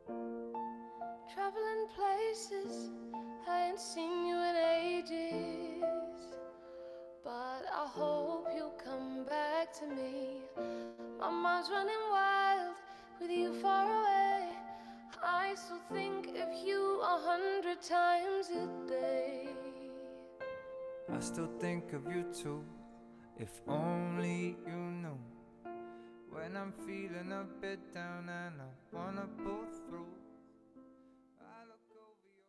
Traveling places I ain't seen you in ages, but I hope you'll come back to me. My mind's running wild with you far away. I still think of you 100 times a day. I still think of you too. If only you knew. When I'm feeling a bit down and I wanna pull through, I look over your...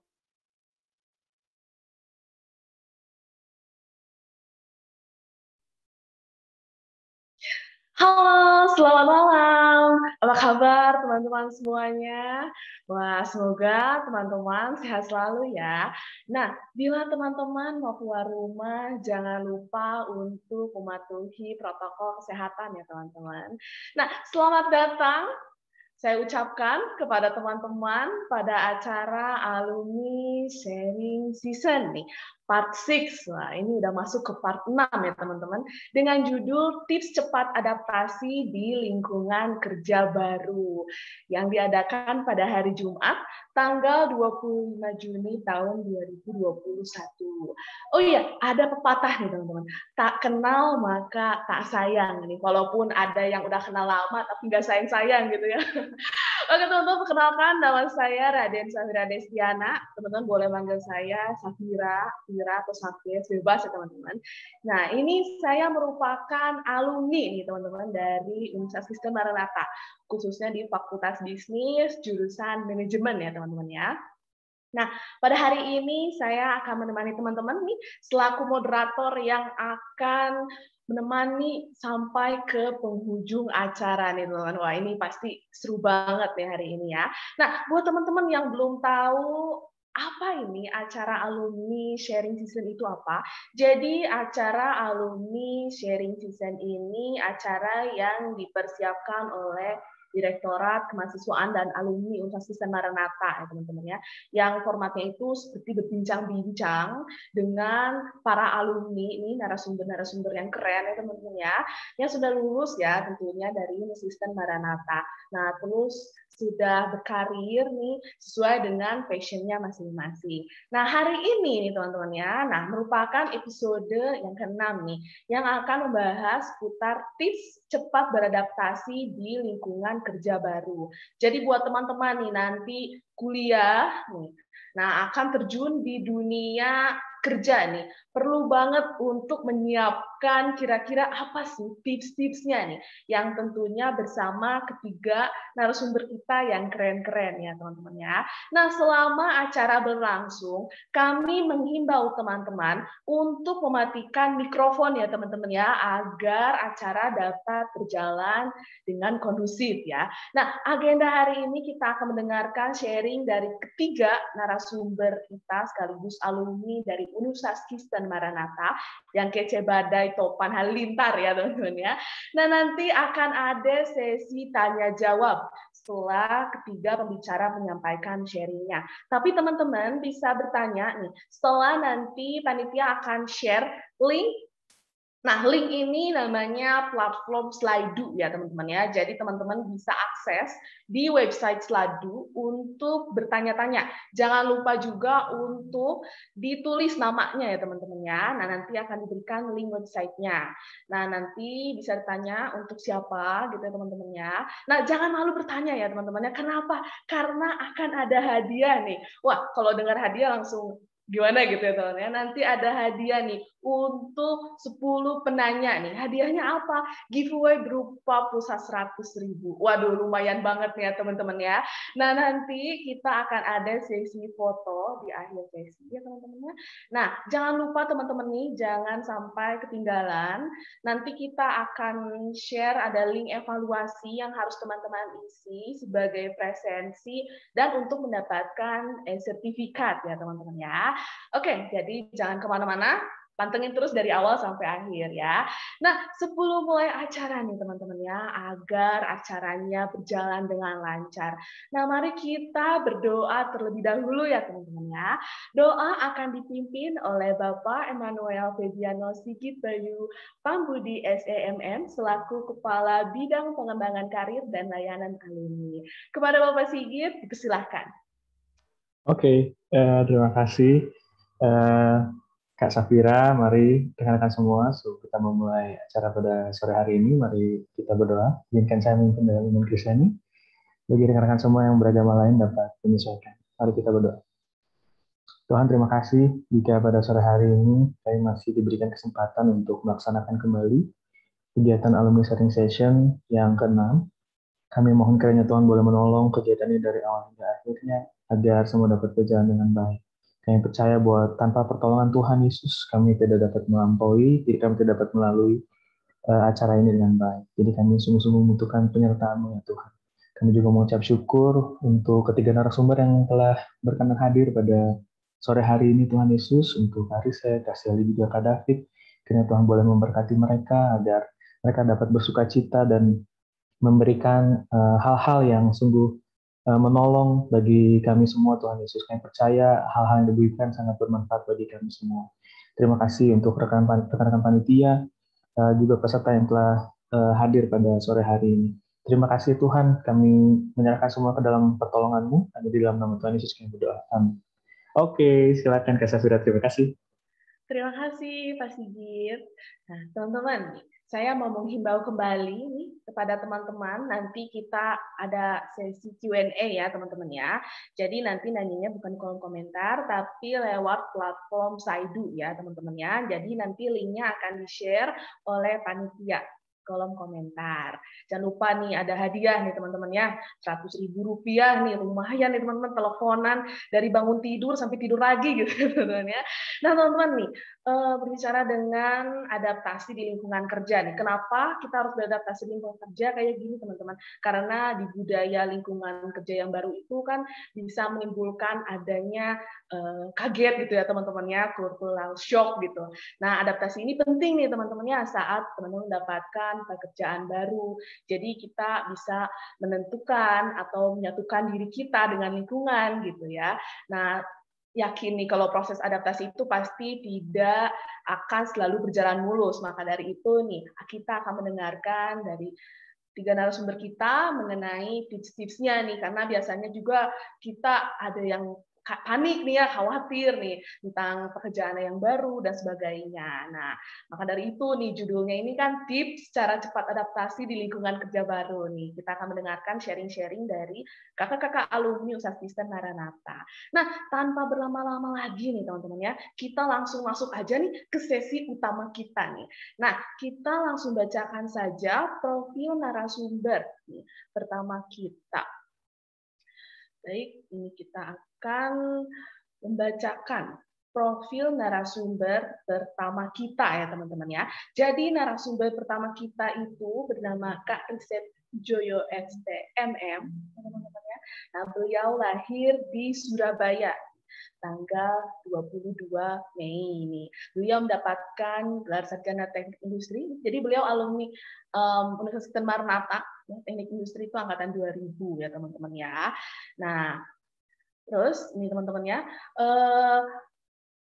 Halo, selamat malam. Apa kabar teman-teman semuanya? Wah, semoga teman-teman sehat selalu ya. Nah, bila teman-teman mau keluar rumah, jangan lupa untuk mematuhi protokol kesehatan ya teman-teman. Nah, selamat datang saya ucapkan kepada teman-teman pada acara alumni sharing season nih, part 6. Nah, ini udah masuk ke part 6 ya teman-teman, dengan judul tips cepat adaptasi di lingkungan kerja baru yang diadakan pada hari Jumat tanggal 25 Juni tahun 2021. Oh iya, ada pepatah nih teman-teman, tak kenal maka tak sayang nih, walaupun ada yang udah kenal lama tapi nggak sayang-sayang gitu ya. Oke teman-teman, perkenalkan nama saya Raden Safira Destiana. Teman-teman boleh manggil saya Safira, Fira, atau Safir, bebas ya teman-teman. Nah, ini saya merupakan alumni nih teman-teman dari Universitas Kristen Maranatha, khususnya di Fakultas Bisnis, jurusan Manajemen ya teman-teman ya. Nah, pada hari ini saya akan menemani teman-teman nih selaku moderator yang akan menemani sampai ke penghujung acara nih teman-teman. Wah, ini pasti seru banget nih hari ini ya. Nah, buat teman-teman yang belum tahu apa ini acara alumni sharing season itu apa? Jadi acara alumni sharing season ini acara yang dipersiapkan oleh Direktorat Kemahasiswaan dan Alumni Universitas Maranatha ya teman-teman ya, yang formatnya itu seperti berbincang-bincang dengan para alumni ini, narasumber-narasumber yang keren ya teman-teman ya, yang sudah lulus ya tentunya dari Universitas Maranatha. Nah, terus sudah berkarir nih sesuai dengan passionnya masing-masing. Nah, hari ini nih teman-teman ya, nah merupakan episode yang ke-6 nih, yang akan membahas seputar tips cepat beradaptasi di lingkungan kerja baru. Jadi buat teman-teman nih nanti kuliah nih, nah akan terjun di dunia kerja nih, perlu banget untuk menyiapkan kira-kira apa sih tips-tipsnya nih, yang tentunya bersama ketiga narasumber kita yang keren-keren ya teman-teman ya. Nah, selama acara berlangsung, kami menghimbau teman-teman untuk mematikan mikrofon ya teman-teman ya, agar acara dapat berjalan dengan kondusif ya. Nah, agenda hari ini kita akan mendengarkan sharing dari ketiga narasumber kita sekaligus alumni dari Universitas Kristen Maranatha yang kece badai topan halilintar ya teman-teman ya. Nah, nanti akan ada sesi tanya jawab setelah ketiga pembicara menyampaikan sharingnya. Tapi teman-teman bisa bertanya nih, setelah nanti panitia akan share link. Nah, link ini namanya platform Slido ya teman-teman ya. Jadi teman-teman bisa akses di website Slido untuk bertanya-tanya. Jangan lupa juga untuk ditulis namanya ya teman-teman ya. Nah, nanti akan diberikan link websitenya. Nah, nanti bisa ditanya untuk siapa gitu ya teman-teman ya. Nah, jangan malu bertanya ya teman-teman ya. Kenapa? Karena akan ada hadiah nih. Wah, kalau dengar hadiah langsung gimana gitu ya teman-teman ya. Nanti ada hadiah nih untuk 10 penanya nih. Hadiahnya apa? Giveaway berupa pulsa 100.000. Waduh, lumayan banget nih ya teman-teman ya. Nah, nanti kita akan ada sesi foto di akhir sesi ya teman-teman ya. Nah, jangan lupa teman-teman nih, jangan sampai ketinggalan. Nanti kita akan share ada link evaluasi yang harus teman-teman isi sebagai presensi dan untuk mendapatkan sertifikat ya teman-teman ya. Oke, jadi jangan kemana-mana. Pantengin terus dari awal sampai akhir ya. Nah, sebelum mulai acara nih teman-teman ya, agar acaranya berjalan dengan lancar. Nah, mari kita berdoa terlebih dahulu ya teman-teman ya. Doa akan dipimpin oleh Bapak Emmanuel Febiano Sigit Bayu Pambudi SEMM selaku Kepala Bidang Pengembangan Karir dan Layanan Alumni. Kepada Bapak Sigit, dipersilahkan. Oke, terima kasih. Eh, Kak Safira, mari rekan-rekan semua, kita memulai acara pada sore hari ini. Mari kita berdoa. Izinkan saya memimpin dalam iman Kristiani. Bagi rekan-rekan semua yang beragama lain dapat menyesuaikan. Mari kita berdoa. Tuhan, terima kasih jika pada sore hari ini kami masih diberikan kesempatan untuk melaksanakan kembali kegiatan alumni sharing session yang ke-6. Kami mohon kiranya Tuhan boleh menolong kegiatan ini dari awal hingga akhirnya, agar semua dapat berjalan dengan baik. Kami percaya bahwa tanpa pertolongan Tuhan Yesus, kami tidak dapat melampaui, kami tidak dapat melalui acara ini dengan baik. Jadi kami sungguh-sungguh membutuhkan penyertaan-Mu ya Tuhan. Kami juga mengucap syukur untuk ketiga narasumber yang telah berkenan hadir pada sore hari ini Tuhan Yesus, untuk Kak Riset, Kak Sally, juga Kak David. Kiranya Tuhan boleh memberkati mereka, agar mereka dapat bersuka cita dan memberikan hal-hal yang sungguh menolong bagi kami semua Tuhan Yesus. Kami percaya hal-hal yang diberikan sangat bermanfaat bagi kami semua. Terima kasih untuk rekan-rekan panitia, juga peserta yang telah hadir pada sore hari ini. Terima kasih Tuhan, kami menyerahkan semua ke dalam pertolongan-Mu. Hanya di dalam nama Tuhan Yesus kami berdoa. Amin. Oke, silakan Kak Safira, terima kasih. Terima kasih Pak Sigit. Nah, teman-teman, saya mau menghimbau kembali nih kepada teman-teman, nanti kita ada sesi Q&A ya teman-teman ya. Jadi nanti nanyanya bukan kolom komentar, tapi lewat platform Saidu ya teman-teman ya. Jadi nanti linknya akan di-share oleh panitia kolom komentar. Jangan lupa nih ada hadiah nih teman-teman ya, Rp100.000 nih, lumayan nih teman-teman, teleponan dari bangun tidur sampai tidur lagi gitu teman-teman ya. Nah teman-teman nih, berbicara dengan adaptasi di lingkungan kerja nih. Kenapa kita harus beradaptasi di lingkungan kerja kayak gini teman-teman? Karena di budaya lingkungan kerja yang baru itu kan bisa menimbulkan adanya kaget gitu ya teman-teman ya, cultural shock gitu. Nah adaptasi ini penting nih teman-teman ya saat teman-teman mendapatkan pekerjaan baru. Jadi kita bisa menentukan atau menyatukan diri kita dengan lingkungan gitu ya. Nah yakin nih kalau proses adaptasi itu pasti tidak akan selalu berjalan mulus. Maka dari itu nih kita akan mendengarkan dari tiga narasumber kita mengenai tips-tipsnya nih, karena biasanya juga kita ada yang panik nih ya, khawatir nih tentang pekerjaan yang baru dan sebagainya. Nah, maka dari itu nih judulnya ini kan tips cara cepat adaptasi di lingkungan kerja baru nih. Kita akan mendengarkan sharing-sharing dari kakak-kakak alumni Usasisten Maranatha. Nah, tanpa berlama-lama lagi nih teman-teman ya, kita langsung masuk aja nih ke sesi utama kita nih. Nah, kita langsung bacakan saja profil narasumber nih, pertama kita. Baik, ini kita akan membacakan profil narasumber pertama kita ya teman-teman ya. Jadi narasumber pertama kita itu bernama Kak Riset Joyo STMM, teman-teman ya. Nah, beliau lahir di Surabaya tanggal 22 Mei ini. Beliau mendapatkan gelar sarjana teknik industri. Jadi beliau alumni Universitas Maranatha, teknik industri itu angkatan 2000 ya teman-teman ya. Nah, terus ini teman-teman ya,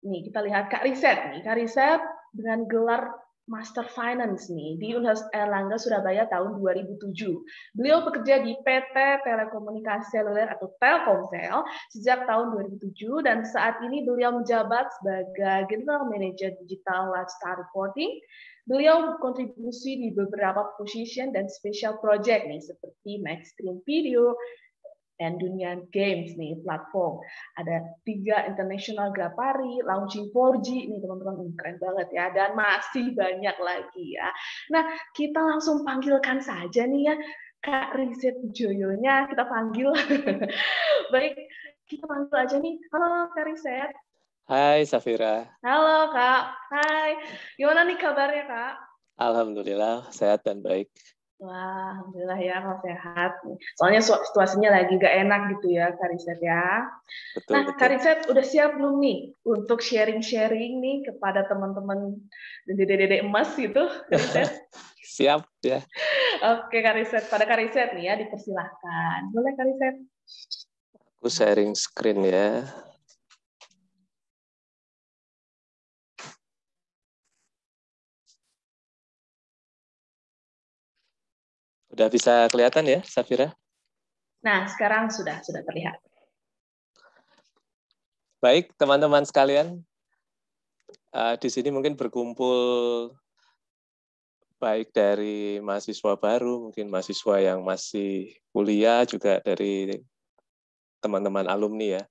nih kita lihat Kak Riset nih. Kak Riset dengan gelar Master Finance nih di Universitas Airlangga Surabaya tahun 2007. Beliau bekerja di PT Telekomunikasi Seluler atau Telkomsel sejak tahun 2007 dan saat ini beliau menjabat sebagai General Manager Digital Lifestyle Reporting. Beliau berkontribusi di beberapa position dan special project nih seperti Maxstream Video dan dunia games nih platform. Ada 3 international Grapari, launching 4G nih teman-teman, keren banget ya, dan masih banyak lagi ya. Nah, kita langsung panggilkan saja nih ya Kak Riset Joyonya, kita panggil. Baik, kita panggil aja nih. Halo Kak Riset. Hai Safira. Halo Kak. Hai. Gimana nih kabarnya Kak? Alhamdulillah sehat dan baik. Wah, alhamdulillah ya kalau sehat. Soalnya situasinya lagi gak enak gitu ya, Kak Riset ya. Betul, Nah, Kak betul. Riset udah siap belum nih untuk sharing-sharing nih kepada teman-teman dan dede-dede emas gitu, Kak Riset? Siap ya. Oke, Kak Riset. Pada Kak Riset nih ya, dipersilahkan. Boleh, Kak Riset? Aku sharing screen ya. Udah bisa kelihatan ya, Safira? Nah, sekarang sudah terlihat. Baik, teman-teman sekalian. Di sini mungkin berkumpul baik dari mahasiswa baru, mungkin mahasiswa yang masih kuliah, juga dari teman-teman alumni ya.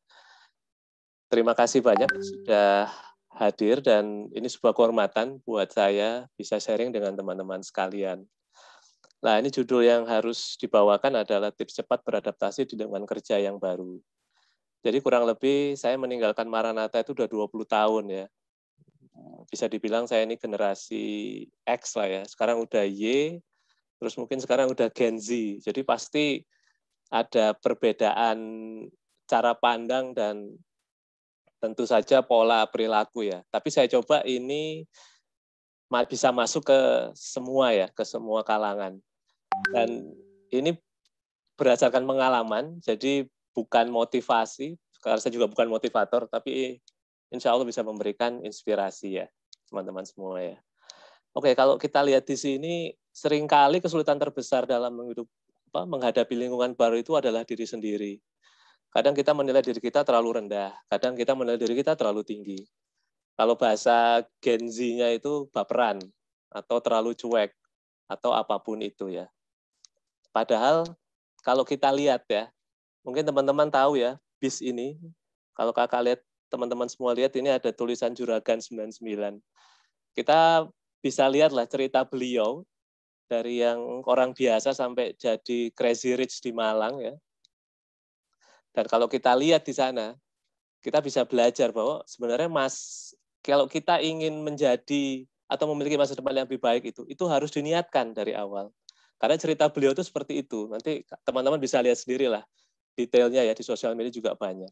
Terima kasih banyak sudah hadir dan ini sebuah kehormatan buat saya bisa sharing dengan teman-teman sekalian. Nah, ini judul yang harus dibawakan adalah tips cepat beradaptasi di lingkungan kerja yang baru. Jadi kurang lebih saya meninggalkan Maranatha itu udah 20 tahun ya. Bisa dibilang saya ini generasi X lah ya. Sekarang udah Y, terus mungkin sekarang udah Gen Z. Jadi pasti ada perbedaan cara pandang dan tentu saja pola perilaku ya. Tapi saya coba ini bisa masuk ke semua ya, ke semua kalangan. Dan ini berdasarkan pengalaman, jadi bukan motivasi, karena saya juga bukan motivator, tapi insya Allah bisa memberikan inspirasi ya, teman-teman semua ya. Oke, kalau kita lihat di sini, seringkali kesulitan terbesar dalam menghadapi lingkungan baru itu adalah diri sendiri. Kadang kita menilai diri kita terlalu rendah, kadang kita menilai diri kita terlalu tinggi. Kalau bahasa Gen Z-nya itu baperan, atau terlalu cuek, atau apapun itu ya. Padahal kalau kita lihat ya, mungkin teman-teman tahu ya, BIS ini, kalau kakak lihat, teman-teman semua lihat, ini ada tulisan Juragan 99. Kita bisa lihatlah cerita beliau, dari yang orang biasa sampai jadi crazy rich di Malang ya. Dan kalau kita lihat di sana, kita bisa belajar bahwa sebenarnya kalau kita ingin menjadi atau memiliki masa depan yang lebih baik itu harus diniatkan dari awal. Karena cerita beliau itu seperti itu. Nanti teman-teman bisa lihat sendirilah detailnya ya, di sosial media juga banyak.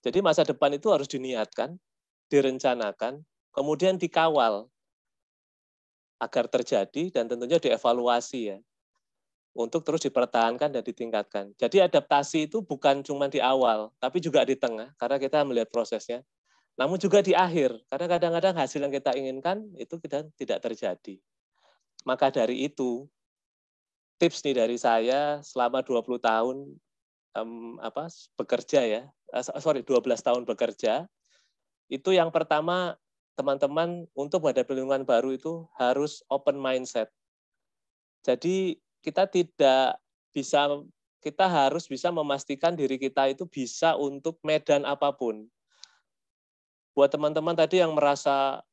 Jadi masa depan itu harus diniatkan, direncanakan, kemudian dikawal agar terjadi dan tentunya dievaluasi ya, untuk terus dipertahankan dan ditingkatkan. Jadi adaptasi itu bukan cuma di awal, tapi juga di tengah, karena kita melihat prosesnya. Namun juga di akhir, karena kadang-kadang hasil yang kita inginkan itu kita tidak terjadi. Maka dari itu, tips nih dari saya selama 20 tahun bekerja ya, 12 tahun bekerja, itu yang pertama, teman-teman untuk menghadapi lingkungan baru itu harus open mindset. Jadi kita harus bisa memastikan diri kita itu bisa untuk medan apapun. Buat teman-teman tadi yang merasa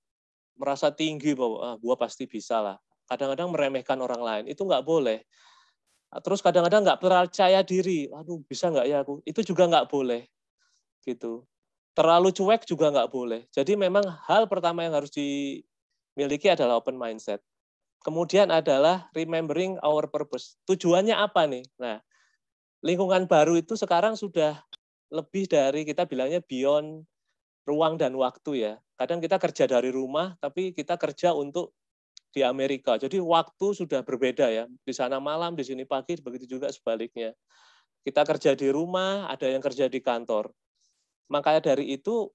tinggi bahwa gua pasti bisa lah. Kadang-kadang meremehkan orang lain, itu nggak boleh. Terus kadang-kadang nggak percaya diri, aduh bisa nggak ya aku? Itu juga nggak boleh, gitu. Terlalu cuek juga nggak boleh. Jadi memang hal pertama yang harus dimiliki adalah open mindset. Kemudian adalah remembering our purpose. Tujuannya apa nih? Nah, lingkungan baru itu sekarang sudah lebih dari, kita bilangnya beyond ruang dan waktu ya. Kadang kita kerja dari rumah, tapi kita kerja untuk di Amerika. Jadi waktu sudah berbeda ya. Di sana malam, di sini pagi, begitu juga sebaliknya. Kita kerja di rumah, ada yang kerja di kantor. Makanya dari itu,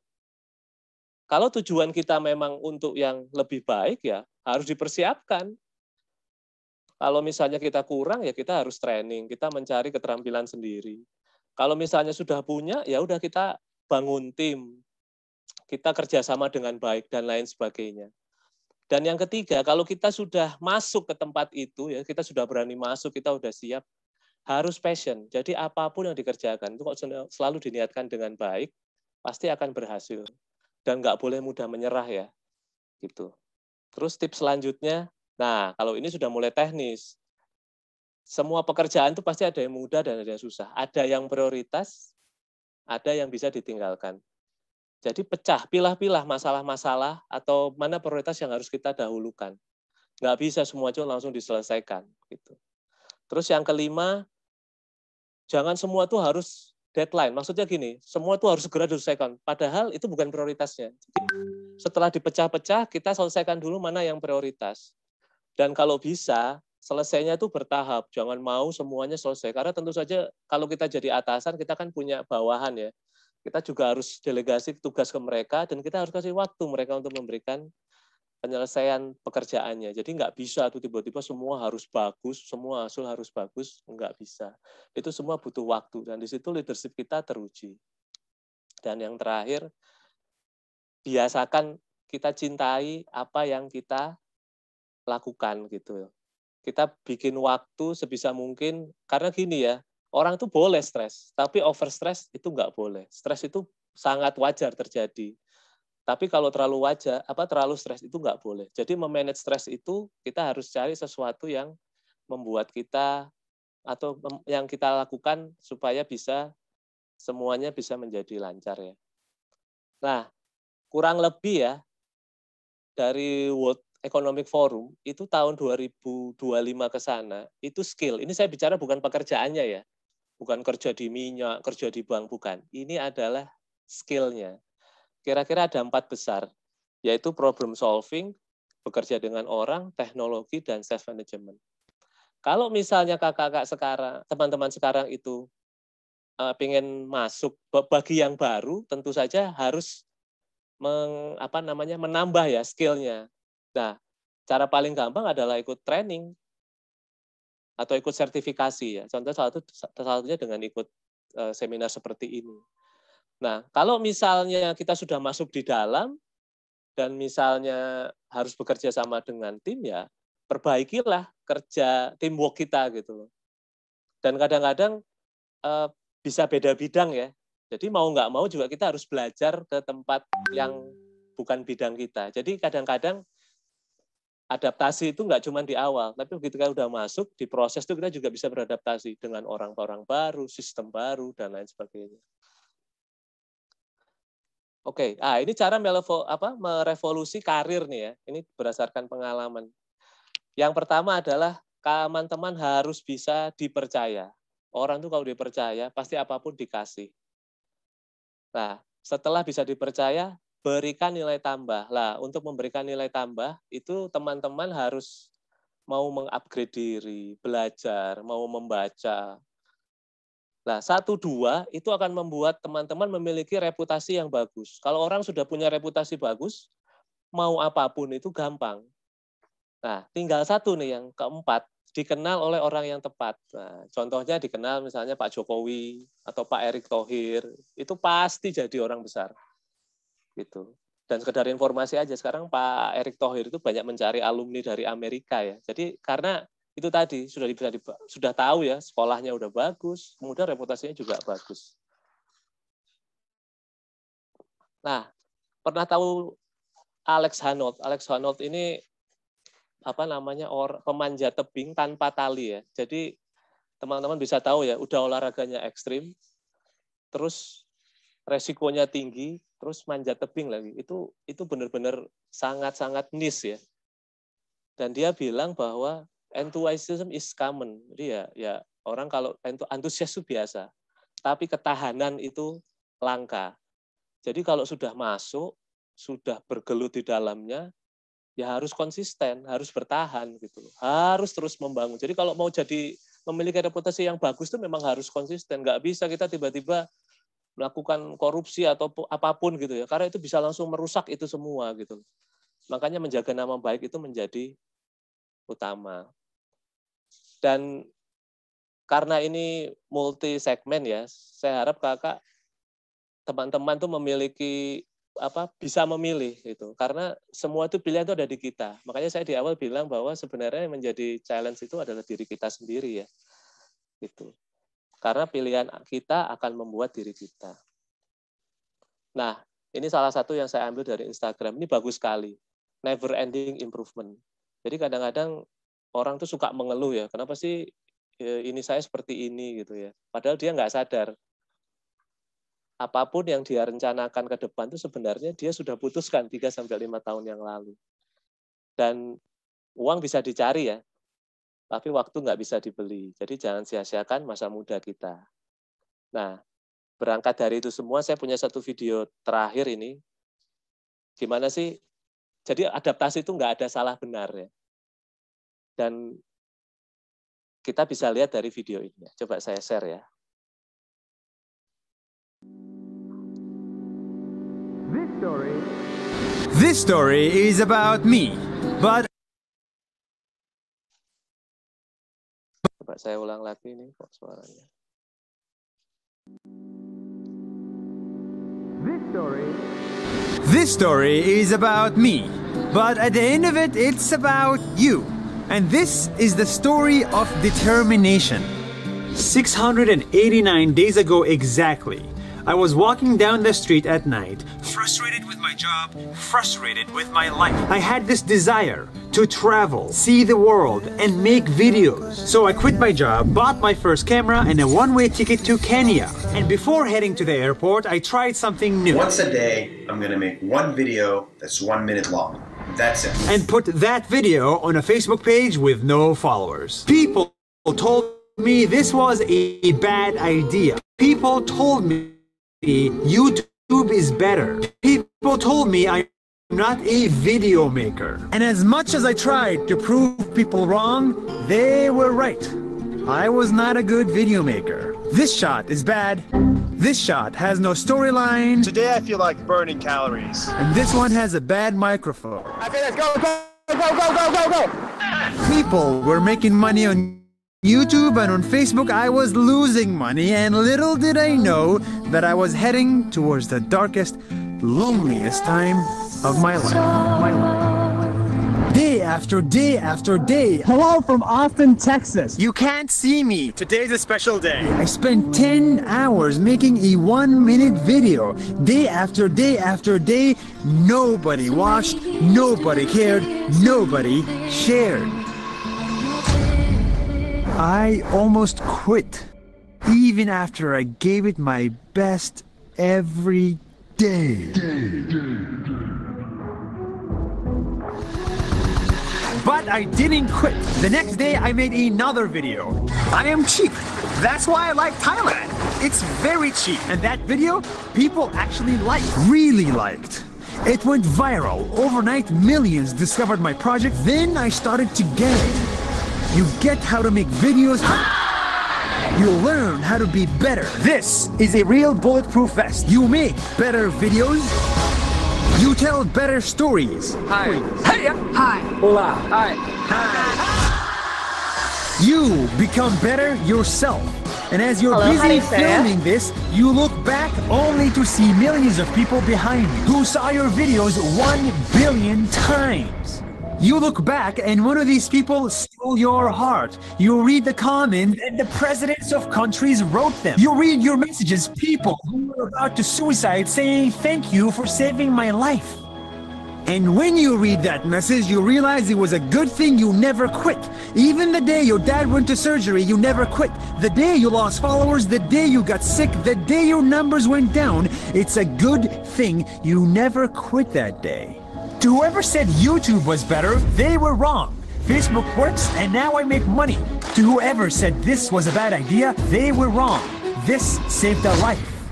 kalau tujuan kita memang untuk yang lebih baik ya, harus dipersiapkan. Kalau misalnya kita kurang ya kita harus training, kita mencari keterampilan sendiri. Kalau misalnya sudah punya, ya udah kita bangun tim, kita kerjasama dengan baik dan lain sebagainya. Dan yang ketiga, kalau kita sudah masuk ke tempat itu, ya kita sudah berani masuk, kita sudah siap, harus passion. Jadi apapun yang dikerjakan, itu kalau selalu diniatkan dengan baik, pasti akan berhasil. Dan nggak boleh mudah menyerah ya. Gitu. Terus tips selanjutnya, nah kalau ini sudah mulai teknis. Semua pekerjaan itu pasti ada yang mudah dan ada yang susah. Ada yang prioritas, ada yang bisa ditinggalkan. Jadi pilah-pilah masalah-masalah atau mana prioritas yang harus kita dahulukan. Nggak bisa semua itu langsung diselesaikan. Gitu. Terus yang kelima, jangan semua tuh harus deadline. Maksudnya gini, semua tuh harus segera diselesaikan. Padahal itu bukan prioritasnya. Jadi, setelah dipecah-pecah, kita selesaikan dulu mana yang prioritas. Dan kalau bisa, selesainya itu bertahap. Jangan mau semuanya selesai. Karena tentu saja kalau kita jadi atasan, kita kan punya bawahan ya. Kita juga harus delegasi tugas ke mereka, dan kita harus kasih waktu mereka untuk memberikan penyelesaian pekerjaannya. Jadi nggak bisa tuh tiba-tiba semua harus bagus, semua hasil harus bagus, nggak bisa. Itu semua butuh waktu, dan di situ leadership kita teruji. Dan yang terakhir, biasakan kita cintai apa yang kita lakukan gitu. Kita bikin waktu sebisa mungkin, karena gini ya, orang itu boleh stres, tapi over stress itu nggak boleh. Stres itu sangat wajar terjadi. Tapi kalau terlalu terlalu stres itu nggak boleh. Jadi memanage stres itu kita harus cari sesuatu yang membuat kita atau yang kita lakukan supaya bisa semuanya bisa menjadi lancar ya. Nah, kurang lebih ya dari World Economic Forum itu tahun 2025 ke sana itu skill. Ini saya bicara bukan pekerjaannya ya, bukan kerja di minyak, kerja di bank, bukan. Ini adalah skillnya. Kira-kira ada 4 besar, yaitu problem solving, bekerja dengan orang, teknologi, dan self management. Kalau misalnya kakak-kakak sekarang, teman-teman sekarang itu pengen masuk bagi yang baru, tentu saja harus menambah ya skillnya. Nah, cara paling gampang adalah ikut training atau ikut sertifikasi ya. Contoh satunya dengan ikut seminar seperti ini. Nah, kalau misalnya kita sudah masuk di dalam dan misalnya harus bekerja sama dengan tim ya, perbaikilah kerja teamwork kita gitu loh. Dan kadang-kadang bisa beda bidang ya. Jadi mau nggak mau juga kita harus belajar ke tempat yang bukan bidang kita. Jadi kadang-kadang adaptasi itu nggak cuma di awal, tapi begitu kita udah masuk, di proses itu kita juga bisa beradaptasi dengan orang-orang baru, sistem baru, dan lain sebagainya. Oke, ini cara merevolusi karir nih ya. Ini berdasarkan pengalaman. Yang pertama adalah teman-teman harus bisa dipercaya. Orang tuh kalau dipercaya, pasti apapun dikasih. Nah, setelah bisa dipercaya, berikan nilai tambah. Lah, untuk memberikan nilai tambah, itu teman-teman harus mau mengupgrade diri, belajar, mau membaca. Nah, 1-2 itu akan membuat teman-teman memiliki reputasi yang bagus. Kalau orang sudah punya reputasi bagus, mau apapun itu gampang. Nah, tinggal satu nih yang keempat, dikenal oleh orang yang tepat. Nah, contohnya dikenal misalnya Pak Jokowi atau Pak Erick Thohir, itu pasti jadi orang besar. Gitu. Dan sekedar informasi aja, sekarang Pak Erick Thohir itu banyak mencari alumni dari Amerika ya. Jadi karena itu tadi sudah tahu ya, sekolahnya udah bagus, kemudian reputasinya juga bagus. Nah, pernah tahu Alex Honnold? Alex Honnold ini pemanjat tebing tanpa tali ya. Jadi teman-teman bisa tahu ya, udah olahraganya ekstrim, terus resikonya tinggi, terus manjat tebing lagi. Itu benar-benar sangat-sangat niche ya. Dan dia bilang bahwa enthusiasm is common. Jadi ya orang kalau antusias itu biasa, tapi ketahanan itu langka. Jadi kalau sudah masuk, sudah bergelut di dalamnya, ya harus konsisten, harus bertahan gitu. Harus terus membangun. Jadi kalau mau memiliki reputasi yang bagus itu memang harus konsisten. Nggak bisa kita tiba-tiba melakukan korupsi atau apapun gitu ya. Karena itu bisa langsung merusak itu semua gitu. Makanya menjaga nama baik itu menjadi utama. Dan karena ini multi segmen ya, saya harap kakak teman-teman tuh memiliki bisa memilih gitu. Karena semua itu pilihan itu ada di kita. Makanya saya di awal bilang bahwa sebenarnya yang menjadi challenge itu adalah diri kita sendiri ya. Gitu. Karena pilihan kita akan membuat diri kita. Nah, ini salah satu yang saya ambil dari Instagram. Ini bagus sekali. Never ending improvement. Jadi kadang-kadang orang tuh suka mengeluh ya, kenapa sih ini saya seperti ini gitu ya. Padahal dia nggak sadar. Apapun yang dia rencanakan ke depan itu sebenarnya dia sudah putuskan 3-5 tahun yang lalu. Dan uang bisa dicari ya. tapi waktu nggak bisa dibeli. Jadi jangan sia-siakan masa muda kita. Nah, berangkat dari itu semua, saya punya satu video terakhir ini. Gimana sih? Jadi adaptasi itu nggak ada salah benar ya. Dan kita bisa lihat dari video ini. Coba saya share ya. This story is about me, but Coba saya ulang lagi nih kok suaranya. this story is about me, but at the end of it, it's about you. And this is the story of determination. 689 days ago exactly, I was walking down the street at night, frustrated with my job, frustrated with my life. I had this desire to travel, see the world, and make videos. So I quit my job, bought my first camera and a one-way ticket to Kenya. And before heading to the airport, I tried something new. Once a day, I'm gonna make one video that's 1 minute long. That's it. And put that video on a Facebook page with no followers. People told me this was a bad idea. People told me YouTube is better. People told me I'm not a video maker. And as much as I tried to prove people wrong, they were right. I was not a good video maker. This shot is bad. This shot has no storyline. Today I feel like burning calories. And this one has a bad microphone. Okay, let's go. People were making money on YouTube and on Facebook. I was losing money, and little did I know that I was heading towards the darkest, loneliest time of my life. Day after day after day. Hello from Austin, Texas. You can't see me. Today's a special day. I spent 10 hours making a 1-minute video. Day after day after day. Nobody watched, nobody cared, nobody shared. I almost quit, even after I gave it my best every day. But I didn't quit. The next day I made another video. I am cheap. That's why I like Thailand. It's very cheap. And that video, people actually liked, really liked. It went viral. Overnight, millions discovered my project. Then I started to get it. You get how to make videos. You learn how to be better. This is a real bulletproof vest. You make better videos. You tell better stories. Hi. Hey. Hi. Hola. Hi. You become better yourself. And as you're busy filming this, you look back only to see millions of people behind you who saw your videos 1 billion times. You look back and one of these people stole your heart. You read the comments and the presidents of countries wrote them. You read your messages, people who were about to suicide saying thank you for saving my life. And when you read that message, you realize it was a good thing you never quit. Even the day your dad went to surgery, you never quit. The day you lost followers, the day you got sick, the day your numbers went down, it's a good thing you never quit that day. To whoever said YouTube was better, they were wrong. Facebook works and now I make money. To whoever said this was a bad idea, they were wrong. This saved a life.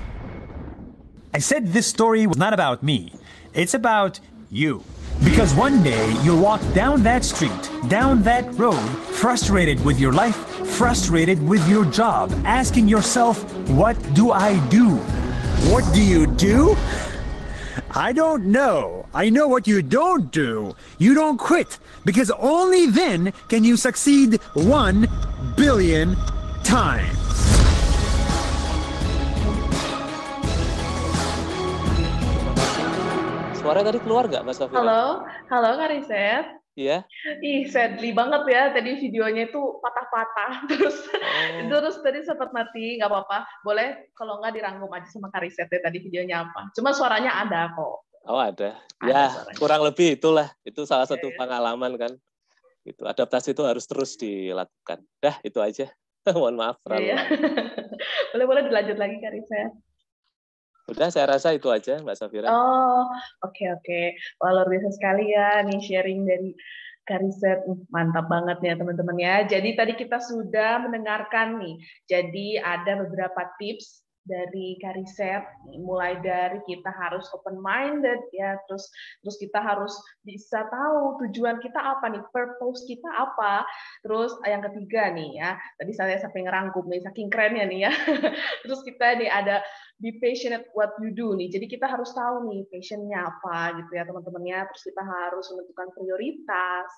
I said this story was not about me. It's about you. Because one day you'll walk down that street, down that road, frustrated with your life, frustrated with your job, asking yourself, what do I do? What do you do? I don't know. I know what you don't do. You don't quit, because only then can you succeed 1 billion times. Suara tadi keluar nggak, Mas Safira? Halo Kak Riset. Iya. Ih, sedih banget ya tadi videonya itu patah-patah terus tadi sempat mati. Nggak apa-apa, boleh kalau nggak dirangkum aja sama Kak Riset deh tadi videonya apa. Cuma suaranya ada kok. Oh ada. Ya kurang lebih itulah. Itu salah satu pengalaman kan. Itu adaptasi itu harus terus dilakukan. Dah itu aja. Mohon maaf terlalu. Boleh dilanjut lagi Kak Riset. Udah, saya rasa itu aja, Mbak Safira. Oh, oke. Wah, luar biasa sekali ya nih sharing dari Kariset, mantap banget ya teman-teman ya. Jadi tadi kita sudah mendengarkan nih. Jadi ada beberapa tips dari Kariset, mulai dari kita harus open minded ya, terus kita harus bisa tahu tujuan kita apa nih, purpose kita apa. Terus yang ketiga nih ya, tadi saya sampai ngerangkum nih, saking kerennya nih ya. Terus kita nih ada be passionate what you do nih. Jadi kita harus tahu nih passionnya apa gitu ya teman-teman ya. Terus kita harus menentukan prioritas.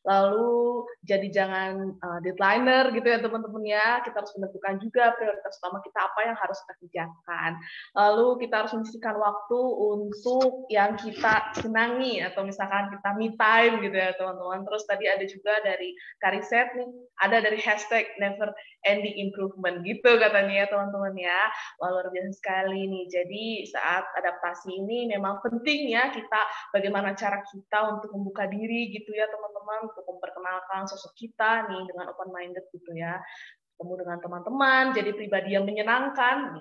Lalu jadi jangan deadliner gitu ya teman-teman ya. Kita harus menentukan juga prioritas utama kita apa yang harus kita kerjakan. Lalu kita harus menyisihkan waktu untuk yang kita senangi atau misalkan kita me time gitu ya teman-teman. Terus tadi ada juga dari Kariset nih, ada dari hashtag never ending improvement gitu katanya ya teman-teman ya. Wah, luar biasa sekali nih. Jadi saat adaptasi ini memang penting ya kita bagaimana cara kita untuk membuka diri gitu ya teman-teman, untuk memperkenalkan sosok kita nih dengan open minded gitu ya. Ketemu dengan teman-teman, jadi pribadi yang menyenangkan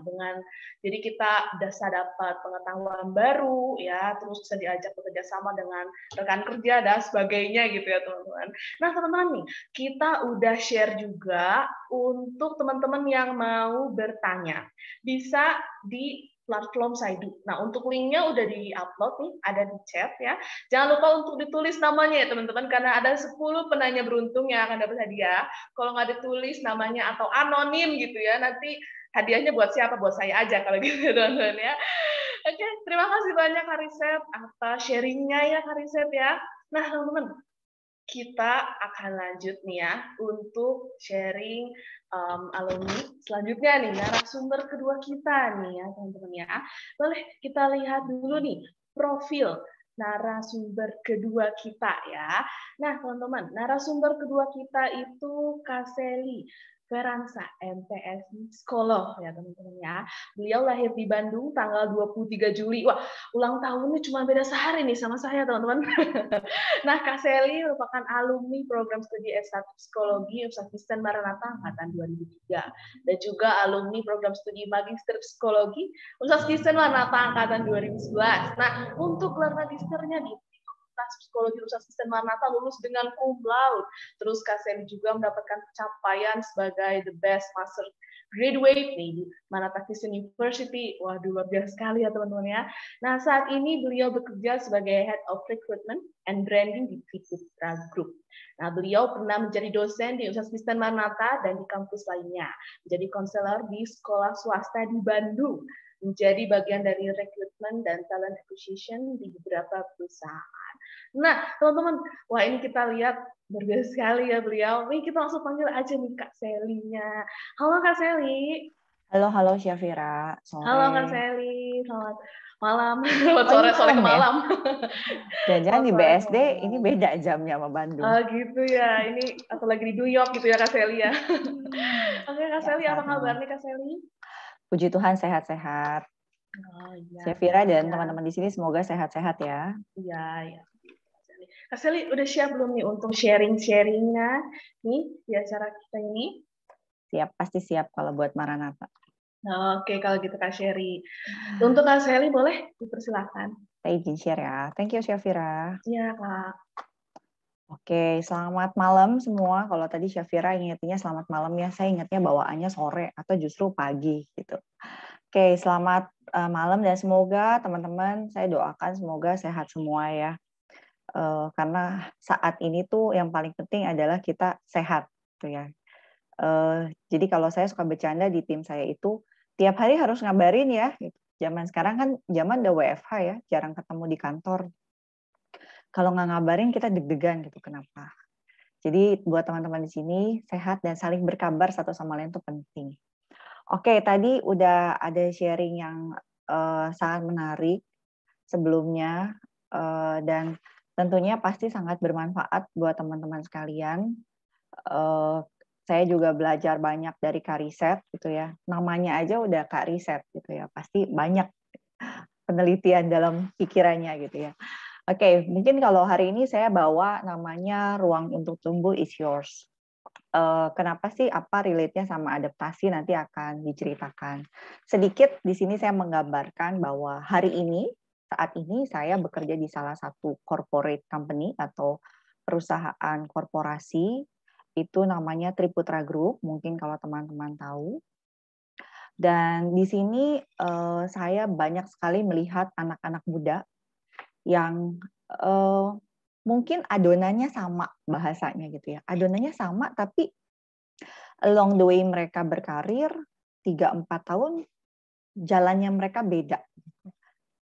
jadi kita bisa dapat pengetahuan baru ya, terus bisa diajak bekerja sama dengan rekan kerja dan sebagainya gitu ya teman-teman. Nah teman-teman nih, kita udah share juga untuk teman-teman yang mau bertanya, bisa di platform Saidu. Nah, untuk linknya udah di-upload nih, ada di chat ya. Jangan lupa untuk ditulis namanya ya teman-teman, karena ada 10 penanya beruntung yang akan dapat hadiah. Kalau nggak ditulis namanya atau anonim gitu ya, nanti hadiahnya buat siapa? Buat saya aja kalau gitu teman-teman ya. Oke, terima kasih banyak Kariset atas sharingnya ya Kariset ya. Nah teman-teman, kita akan lanjut nih ya untuk sharing alumni selanjutnya nih, narasumber kedua kita nih ya teman-teman ya. Boleh kita lihat dulu nih profil narasumber kedua kita ya. Nah teman-teman, narasumber kedua kita itu Kak Seli Feransa, MTSI Psikolog ya teman-teman ya. Beliau lahir di Bandung tanggal 23 Juli. Wah, ulang tahunnya cuma beda sehari nih sama saya teman-teman. Nah, Kak Seli merupakan alumni program studi S1 Psikologi Universitas Kristen Maranatha angkatan 2003 dan juga alumni program studi Magister Psikologi Universitas Kristen Maranatha angkatan 2011. Nah, untuk gelar magisternya di Psikologi Universitas Kristen Maranatha lulus dengan cum laude. Terus Kak Seli juga mendapatkan pencapaian sebagai the best master graduate nih di Maranatha Christian University. Waduh, luar biasa sekali ya teman-teman ya. Nah, saat ini beliau bekerja sebagai Head of Recruitment and Branding di Triputra Group. Nah, beliau pernah menjadi dosen di Universitas Kristen Maranatha dan di kampus lainnya. Menjadi konselor di sekolah swasta di Bandung. Menjadi bagian dari recruitment dan talent acquisition di beberapa perusahaan. Nah, teman-teman, wah ini kita lihat berbeda sekali ya beliau. Nih kita langsung panggil aja nih Kak Selinya. Halo Kak Seli. Halo Syafira. Sore. Halo Kak Seli. Selamat malam. Sore ke malam. Jangan di BSD ini beda jamnya sama Bandung. Oh gitu ya. Ini atau lagi di New York gitu ya Kak Seli ya. Oke Kak Seli, apa kabar nih Kak Seli? Puji Tuhan sehat-sehat. Oh, iya. Syafira dan teman-teman di sini semoga sehat-sehat ya. Iya. Kak Seli udah siap belum nih untuk sharing-sharingnya nih di acara kita ini? Siap, pasti siap kalau buat Maranatha. Oke, kalau gitu Kak Sherry. Untuk Kak Seli boleh dipersilakan. Saya izin share ya. Thank you Syafira. Iya Kak. Oke, selamat malam semua. Kalau tadi Syafira ingatnya selamat malam ya, saya ingatnya bawaannya sore atau justru pagi gitu. Oke, selamat malam dan semoga teman-teman saya doakan semoga sehat semua ya. Karena saat ini tuh yang paling penting adalah kita sehat gitu ya. Jadi kalau saya suka bercanda di tim saya itu tiap hari harus ngabarin ya. Gitu. Zaman sekarang kan zaman udah WFH ya, jarang ketemu di kantor. Kalau nggak ngabarin kita deg-degan gitu, kenapa? Jadi buat teman-teman di sini sehat dan saling berkabar satu sama lain itu penting. Oke, tadi udah ada sharing yang sangat menarik sebelumnya dan tentunya pasti sangat bermanfaat buat teman-teman sekalian. Saya juga belajar banyak dari Kariset gitu ya. Namanya aja udah Kariset gitu ya. Pasti banyak penelitian dalam pikirannya gitu ya. Oke, mungkin kalau hari ini saya bawa namanya Ruang untuk Tumbuh is Yours. Kenapa sih, apa relate-nya sama adaptasi nanti akan diceritakan. Sedikit di sini saya menggambarkan bahwa hari ini, saat ini saya bekerja di salah satu corporate company atau perusahaan korporasi, itu namanya Triputra Group, mungkin kalau teman-teman tahu. Dan di sini saya banyak sekali melihat anak-anak muda yang mungkin adonannya sama bahasanya gitu ya. Adonannya sama tapi along the way mereka berkarir 3-4 tahun jalannya mereka beda.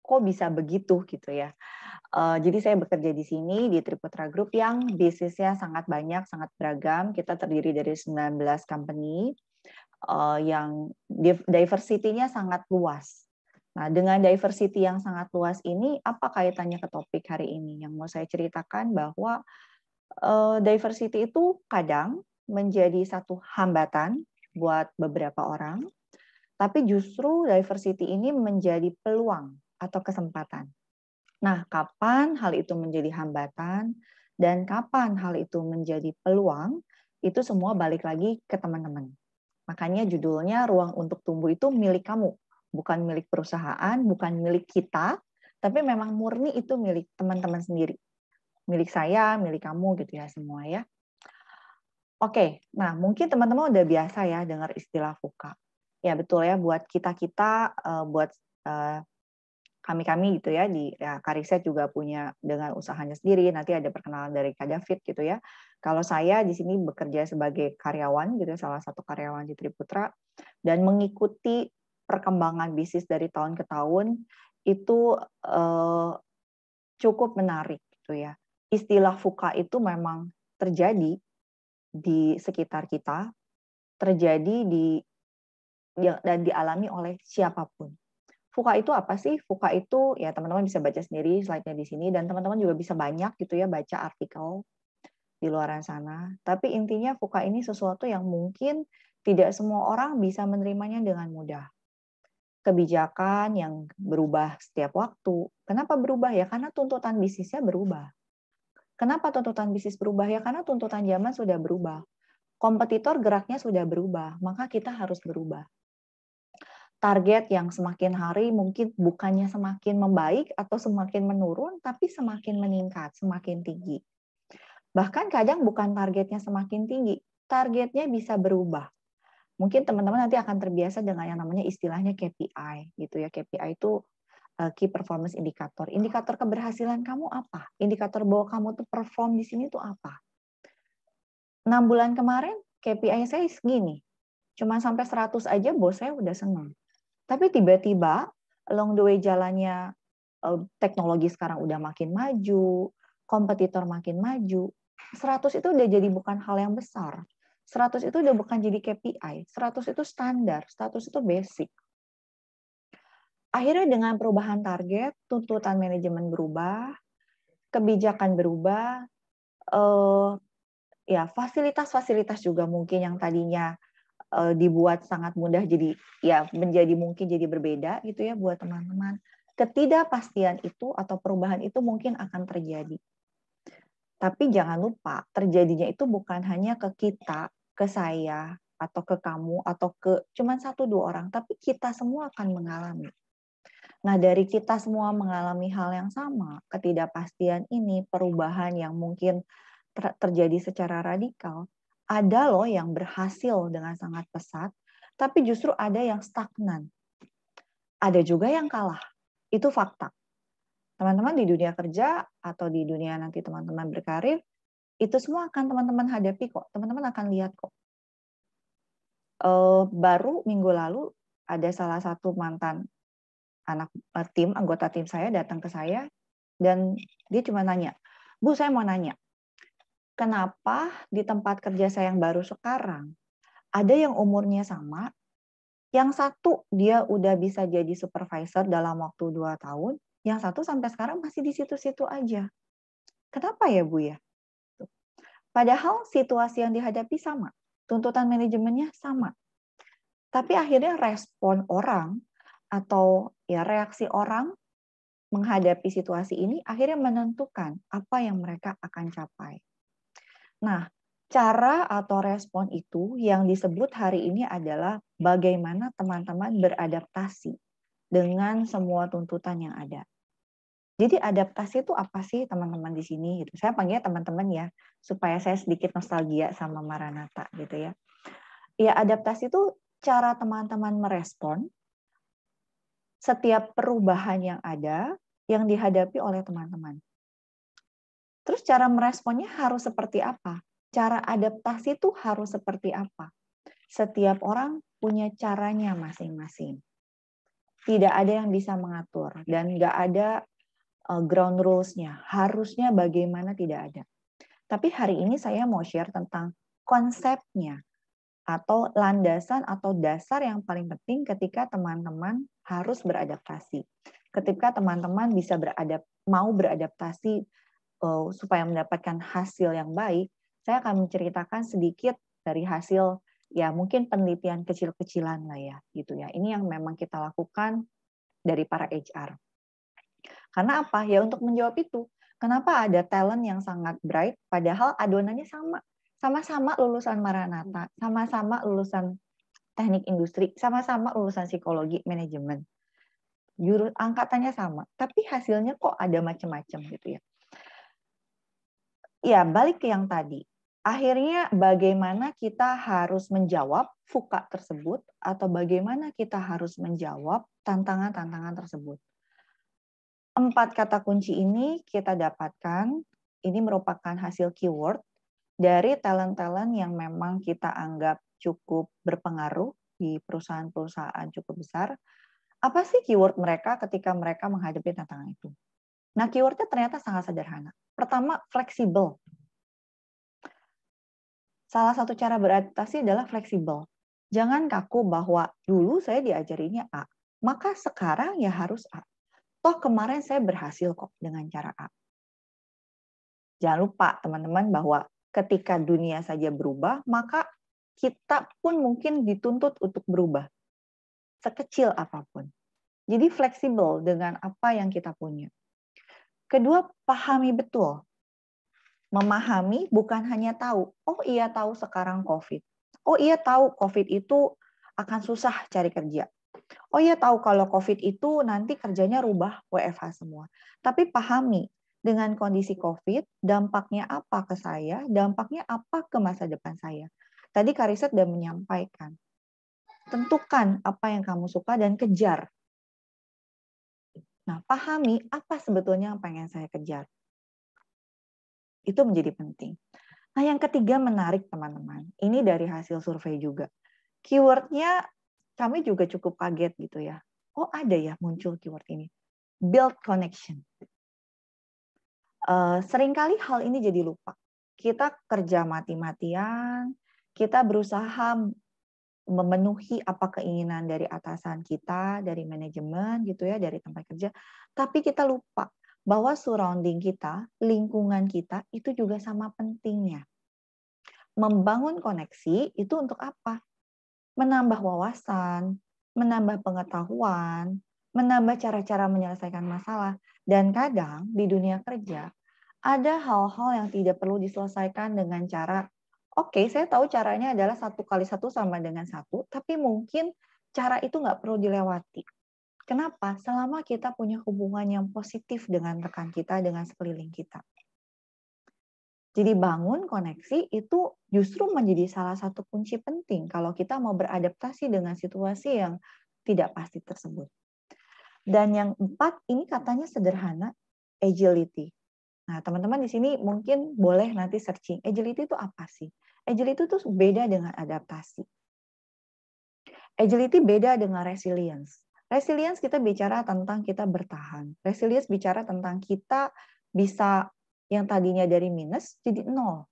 Kok bisa begitu gitu ya. Jadi saya bekerja di sini di Triputra Group yang bisnisnya sangat banyak, sangat beragam. Kita terdiri dari 19 company yang diversity-nya sangat luas. Nah, dengan diversity yang sangat luas ini, apa kaitannya ke topik hari ini? Yang mau saya ceritakan bahwa diversity itu kadang menjadi satu hambatan buat beberapa orang, tapi justru diversity ini menjadi peluang atau kesempatan. Nah, kapan hal itu menjadi hambatan dan kapan hal itu menjadi peluang, itu semua balik lagi ke teman-teman. Makanya judulnya Ruang untuk Tumbuh itu milik kamu, bukan milik perusahaan, bukan milik kita, tapi memang murni itu milik teman-teman sendiri. Milik saya, milik kamu gitu ya semua ya. Oke, nah mungkin teman-teman udah biasa ya dengar istilah VUCA. Ya betul ya, buat kita-kita, buat kami-kami gitu ya, di Kariset juga punya dengan usahanya sendiri, nanti ada perkenalan dari Kak David gitu ya. Kalau saya di sini bekerja sebagai karyawan gitu, salah satu karyawan di Triputra, dan mengikuti perkembangan bisnis dari tahun ke tahun, itu cukup menarik gitu ya. Istilah VUCA itu memang terjadi di sekitar kita, terjadi dan dialami oleh siapapun. VUCA itu apa sih? VUCA itu ya teman-teman bisa baca sendiri slide-nya di sini dan teman-teman juga bisa banyak gitu ya baca artikel di luar sana. Tapi intinya VUCA ini sesuatu yang mungkin tidak semua orang bisa menerimanya dengan mudah. Kebijakan yang berubah setiap waktu. Kenapa berubah ya? Karena tuntutan bisnisnya berubah. Kenapa tuntutan bisnis berubah ya? Karena tuntutan zaman sudah berubah. Kompetitor geraknya sudah berubah, maka kita harus berubah. Target yang semakin hari mungkin bukannya semakin membaik atau semakin menurun, tapi semakin meningkat, semakin tinggi. Bahkan kadang bukan targetnya semakin tinggi, targetnya bisa berubah. Mungkin teman-teman nanti akan terbiasa dengan yang namanya istilahnya KPI, gitu ya. KPI itu Key Performance Indicator. Indikator keberhasilan kamu apa? Indikator bahwa kamu tuh perform di sini tuh apa? 6 bulan kemarin KPI saya segini, cuma sampai 100 aja bos saya udah senang. Tapi tiba-tiba along the way jalannya teknologi sekarang udah makin maju, kompetitor makin maju, 100 itu udah jadi bukan hal yang besar. 100 itu udah bukan jadi KPI, 100 itu standar, 100 itu basic. Akhirnya dengan perubahan target, tuntutan manajemen berubah, kebijakan berubah, ya fasilitas-fasilitas juga mungkin yang tadinya dibuat sangat mudah jadi ya menjadi mungkin jadi berbeda gitu ya buat teman-teman. Ketidakpastian itu atau perubahan itu mungkin akan terjadi. Tapi jangan lupa terjadinya itu bukan hanya ke kita, ke saya atau ke kamu atau ke cuman 1-2 orang, tapi kita semua akan mengalami. Nah, dari kita semua mengalami hal yang sama, ketidakpastian ini, perubahan yang mungkin terjadi secara radikal, ada loh yang berhasil dengan sangat pesat, tapi justru ada yang stagnan. Ada juga yang kalah. Itu fakta. Teman-teman di dunia kerja atau di dunia nanti teman-teman berkarir, itu semua akan teman-teman hadapi kok. Teman-teman akan lihat kok. Baru minggu lalu ada salah satu mantan anggota tim saya datang ke saya, dan dia cuma nanya, Bu, saya mau nanya, kenapa di tempat kerja saya yang baru sekarang, ada yang umurnya sama, yang satu dia udah bisa jadi supervisor dalam waktu 2 tahun, yang satu sampai sekarang masih di situ-situ aja. Kenapa ya Bu ya? Padahal situasi yang dihadapi sama, tuntutan manajemennya sama. Tapi akhirnya respon orang atau ya reaksi orang menghadapi situasi ini akhirnya menentukan apa yang mereka akan capai. Nah, cara atau respon itu yang disebut hari ini adalah bagaimana teman-teman beradaptasi dengan semua tuntutan yang ada. Jadi adaptasi itu apa sih teman-teman di sini? Gitu. Saya panggilnya teman-teman ya, supaya saya sedikit nostalgia sama Maranatha gitu ya. Ya adaptasi itu cara teman-teman merespon setiap perubahan yang ada yang dihadapi oleh teman-teman. Terus cara meresponnya harus seperti apa? Cara adaptasi itu harus seperti apa? Setiap orang punya caranya masing-masing. Tidak ada yang bisa mengatur dan nggak ada ground rules-nya. Harusnya bagaimana tidak ada. Tapi hari ini saya mau share tentang konsepnya atau landasan atau dasar yang paling penting ketika teman-teman harus beradaptasi. Ketika teman-teman bisa mau beradaptasi supaya mendapatkan hasil yang baik, saya akan menceritakan sedikit dari hasil ya mungkin penelitian kecil-kecilan lah ya gitu ya. Ini yang memang kita lakukan dari para HR. Karena apa? Ya untuk menjawab itu. Kenapa ada talent yang sangat bright padahal adonannya sama. Sama-sama lulusan Maranatha, sama-sama lulusan teknik industri, sama-sama lulusan psikologi manajemen. Angkatannya sama, tapi hasilnya kok ada macam-macam gitu ya. Ya, balik ke yang tadi. Akhirnya bagaimana kita harus menjawab VUCA tersebut atau bagaimana kita harus menjawab tantangan-tantangan tersebut. 4 kata kunci ini kita dapatkan, ini merupakan hasil keyword dari talent-talent yang memang kita anggap cukup berpengaruh di perusahaan-perusahaan cukup besar. Apa sih keyword mereka ketika mereka menghadapi tantangan itu? Nah, keywordnya ternyata sangat sederhana. Pertama, fleksibel. Salah satu cara beradaptasi adalah fleksibel. Jangan kaku bahwa dulu saya diajarinya A, maka sekarang ya harus A. Toh kemarin saya berhasil kok dengan cara A. Jangan lupa teman-teman bahwa ketika dunia saja berubah, maka kita pun mungkin dituntut untuk berubah. Sekecil apapun. Jadi fleksibel dengan apa yang kita punya. Kedua, pahami betul. Memahami bukan hanya tahu. Oh iya tahu sekarang COVID. Oh iya tahu COVID itu akan susah cari kerja. Oh iya tahu kalau COVID itu nanti kerjanya rubah WFH semua. Tapi pahami dengan kondisi COVID, dampaknya apa ke saya, dampaknya apa ke masa depan saya. Tadi Kak Riset sudah menyampaikan. Tentukan apa yang kamu suka dan kejar. Nah, pahami apa sebetulnya yang pengen saya kejar. Itu menjadi penting. Nah, yang ketiga menarik teman-teman. Ini dari hasil survei juga. Keywordnya kami juga cukup kaget gitu ya. Oh ada ya muncul keyword ini. Build connection. Seringkali hal ini jadi lupa. Kita kerja mati-matian, kita berusaha memenuhi apa keinginan dari atasan kita, dari manajemen gitu ya, dari tempat kerja. Tapi kita lupa bahwa surrounding kita, lingkungan kita itu juga sama pentingnya. Membangun koneksi itu untuk apa? Menambah wawasan, menambah pengetahuan, menambah cara-cara menyelesaikan masalah. Dan kadang di dunia kerja, ada hal-hal yang tidak perlu diselesaikan dengan cara, oke, saya tahu caranya adalah 1 kali 1 sama dengan 1, tapi mungkin cara itu nggak perlu dilewati. Kenapa? Selama kita punya hubungan yang positif dengan rekan kita, dengan sekeliling kita. Jadi bangun koneksi itu justru menjadi salah satu kunci penting kalau kita mau beradaptasi dengan situasi yang tidak pasti tersebut. Dan yang 4 ini katanya sederhana, agility. Nah, teman-teman di sini mungkin boleh nanti searching, agility itu apa sih? Agility itu beda dengan adaptasi. Agility beda dengan resilience. Resilience kita bicara tentang kita bertahan. Resilience bicara tentang kita bisa yang tadinya dari minus jadi 0.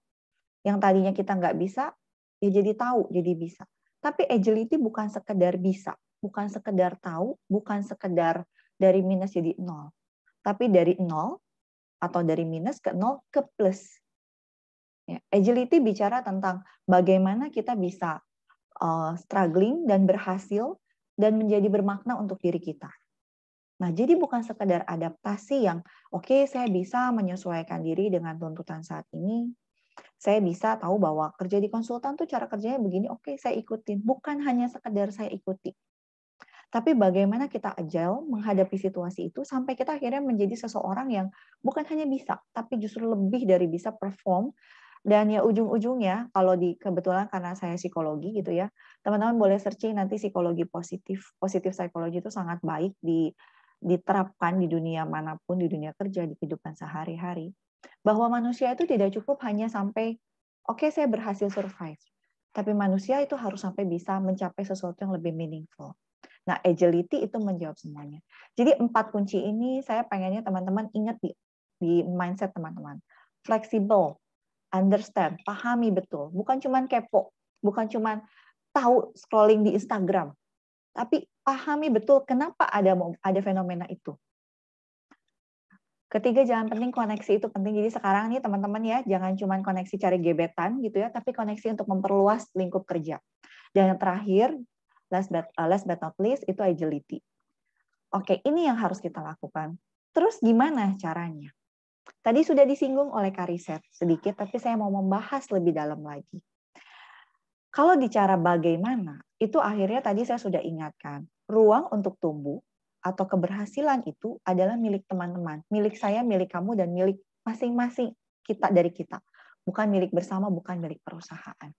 Yang tadinya kita nggak bisa, ya jadi tahu, jadi bisa. Tapi agility bukan sekedar bisa, bukan sekedar tahu, bukan sekedar dari minus jadi 0. Tapi dari 0 atau dari minus ke 0 ke plus. Ya, agility bicara tentang bagaimana kita bisa struggling dan berhasil dan menjadi bermakna untuk diri kita. Nah, jadi bukan sekedar adaptasi yang, oke, saya bisa menyesuaikan diri dengan tuntutan saat ini. Saya bisa tahu bahwa kerja di konsultan tuh cara kerjanya begini, oke, saya ikutin. Bukan hanya sekedar saya ikuti. Tapi bagaimana kita agile menghadapi situasi itu sampai kita akhirnya menjadi seseorang yang bukan hanya bisa, tapi justru lebih dari bisa perform. Dan ya ujung-ujungnya, kalau kebetulan karena saya psikologi gitu ya, teman-teman boleh searching nanti psikologi positif. Positif psikologi itu sangat baik diterapkan di dunia manapun, di dunia kerja, di kehidupan sehari-hari. Bahwa manusia itu tidak cukup hanya sampai, oke, saya berhasil survive. Tapi manusia itu harus sampai bisa mencapai sesuatu yang lebih meaningful. Nah, agility itu menjawab semuanya. Jadi 4 kunci ini saya pengennya teman-teman ingat di mindset teman-teman. Flexible, understand, pahami betul. Bukan cuma kepo, bukan cuma tahu scrolling di Instagram, tapi pahami betul kenapa ada fenomena itu. Ketiga, jangan penting koneksi itu penting. Jadi sekarang nih teman-teman ya, jangan cuma koneksi cari gebetan gitu ya, tapi koneksi untuk memperluas lingkup kerja. Dan yang terakhir, last but not least, itu agility. Oke, ini yang harus kita lakukan. Terus gimana caranya? Tadi sudah disinggung oleh Kariset sedikit, tapi saya mau membahas lebih dalam lagi. Kalau bicara bagaimana, itu akhirnya tadi saya sudah ingatkan, ruang untuk tumbuh atau keberhasilan itu adalah milik teman-teman, milik saya, milik kamu, dan milik masing-masing kita dari kita. Bukan milik bersama, bukan milik perusahaan.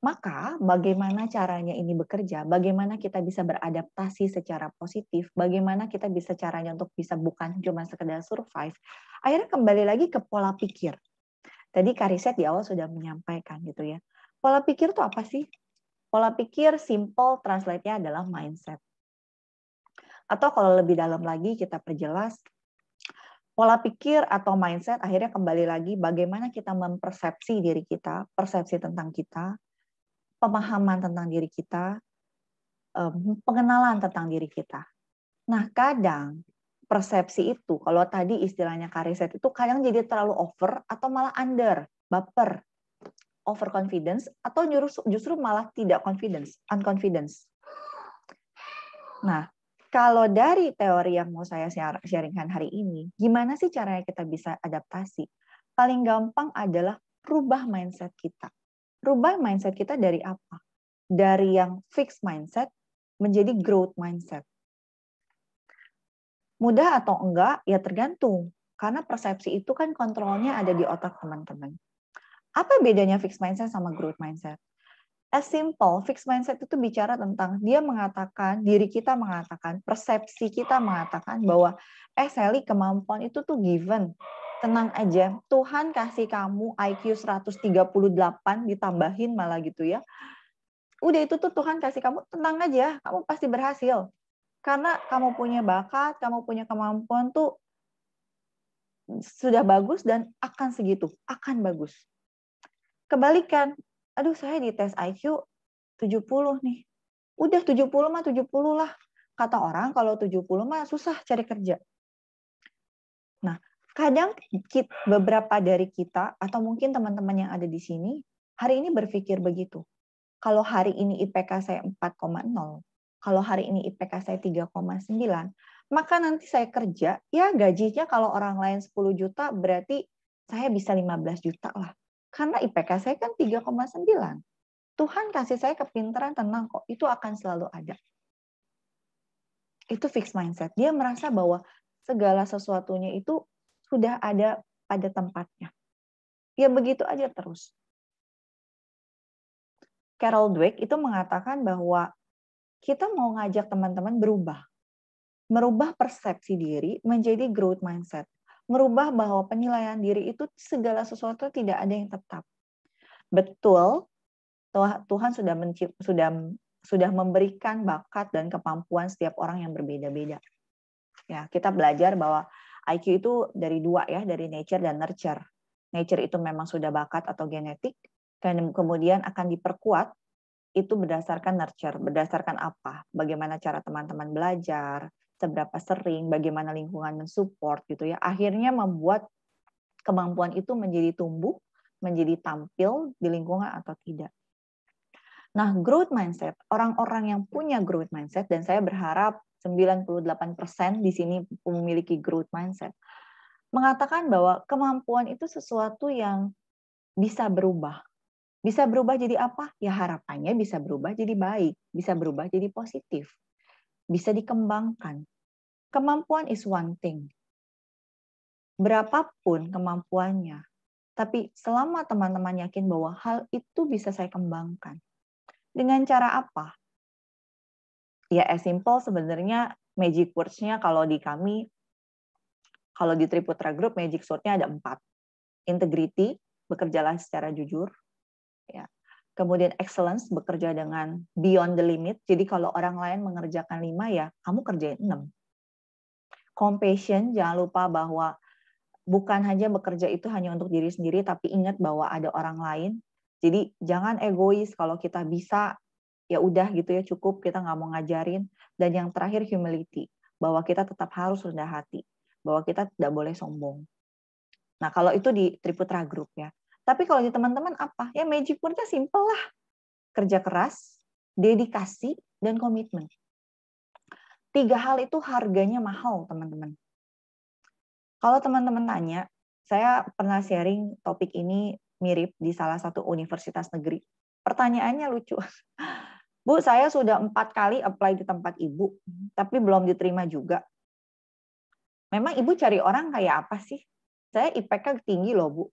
Maka bagaimana caranya ini bekerja, bagaimana kita bisa beradaptasi secara positif, bagaimana kita bisa caranya untuk bisa bukan cuma sekedar survive, akhirnya kembali lagi ke pola pikir. Tadi Kariset di awal sudah menyampaikan gitu ya. Pola pikir itu apa sih? Pola pikir simple translate-nya adalah mindset. Atau kalau lebih dalam lagi kita perjelas, pola pikir atau mindset akhirnya kembali lagi bagaimana kita mempersepsi diri kita, persepsi tentang kita, pemahaman tentang diri kita, pengenalan tentang diri kita. Nah, kadang persepsi itu, kalau tadi istilahnya Kariset itu kadang jadi terlalu over atau malah under, baper, overconfidence, atau justru malah tidak confidence, unconfidence. Nah, kalau dari teori yang mau saya sharingkan hari ini, gimana sih caranya kita bisa adaptasi? Paling gampang adalah rubah mindset kita. Rubah mindset kita dari apa? Dari yang fixed mindset menjadi growth mindset. Mudah atau enggak? Ya tergantung. Karena persepsi itu kan kontrolnya ada di otak teman-teman. Apa bedanya fixed mindset sama growth mindset? As simple, fixed mindset itu bicara tentang dia mengatakan, diri kita mengatakan, persepsi kita mengatakan bahwa Sally kemampuan itu tuh given. Tenang aja, Tuhan kasih kamu IQ 138 ditambahin malah gitu ya. Udah itu tuh Tuhan kasih kamu, tenang aja, kamu pasti berhasil. Karena kamu punya bakat, kamu punya kemampuan tuh sudah bagus dan akan segitu, akan bagus. Kebalikan, aduh saya di tes IQ 70 nih. Udah 70 mah 70 lah. Kata orang kalau 70 mah susah cari kerja. Nah, kadang beberapa dari kita atau mungkin teman-teman yang ada di sini hari ini berpikir begitu. Kalau hari ini IPK saya 4,0, kalau hari ini IPK saya 3,9, maka nanti saya kerja, ya gajinya kalau orang lain 10 juta berarti saya bisa 15 juta lah. Karena IPK saya kan 3,9. Tuhan kasih saya kepintaran, tenang kok, itu akan selalu ada. Itu fixed mindset. Dia merasa bahwa segala sesuatunya itu sudah ada pada tempatnya. Ya begitu aja terus. Carol Dweck itu mengatakan bahwa kita mau ngajak teman-teman berubah. Merubah persepsi diri menjadi growth mindset. Merubah bahwa penilaian diri itu segala sesuatu tidak ada yang tetap. Betul, Tuhan sudah memberikan bakat dan kemampuan setiap orang yang berbeda-beda. Ya, kita belajar bahwa IQ itu dari 2 ya, dari nature dan nurture. Nature itu memang sudah bakat atau genetik, dan kemudian akan diperkuat itu berdasarkan nurture, berdasarkan apa? Bagaimana cara teman-teman belajar, seberapa sering, bagaimana lingkungan mensupport gitu ya. Akhirnya membuat kemampuan itu menjadi tumbuh, menjadi tampil di lingkungan atau tidak. Nah, growth mindset, orang-orang yang punya growth mindset, dan saya berharap 98% di sini memiliki growth mindset, mengatakan bahwa kemampuan itu sesuatu yang bisa berubah. Bisa berubah jadi apa? Ya harapannya bisa berubah jadi baik, bisa berubah jadi positif. bisa dikembangkan. Kemampuan is one thing. Berapapun kemampuannya, tapi selama teman-teman yakin bahwa hal itu bisa saya kembangkan. Dengan cara apa? Ya as simple sebenarnya magic words-nya kalau di kami, kalau di Triputra Group, magic word-nya ada 4. Integrity, bekerjalah secara jujur. Ya. Kemudian excellence, bekerja dengan beyond the limit. Jadi kalau orang lain mengerjakan 5, ya kamu kerjain 6. Compassion, jangan lupa bahwa bukan hanya bekerja itu hanya untuk diri sendiri, tapi ingat bahwa ada orang lain. Jadi jangan egois, kalau kita bisa, ya udah gitu ya, cukup, kita nggak mau ngajarin. Dan yang terakhir humility, bahwa kita tetap harus rendah hati, bahwa kita tidak boleh sombong. Nah kalau itu di Triputra Group ya. Tapi kalau di teman-teman apa? Ya magic word-nya simple lah. Kerja keras, dedikasi, dan komitmen. 3 hal itu harganya mahal, teman-teman. Kalau teman-teman tanya, saya pernah sharing topik ini mirip di salah satu universitas negeri. Pertanyaannya lucu. Bu, saya sudah 4 kali apply di tempat Ibu, tapi belum diterima juga. Memang Ibu cari orang kayak apa sih? Saya IPK tinggi loh, Bu.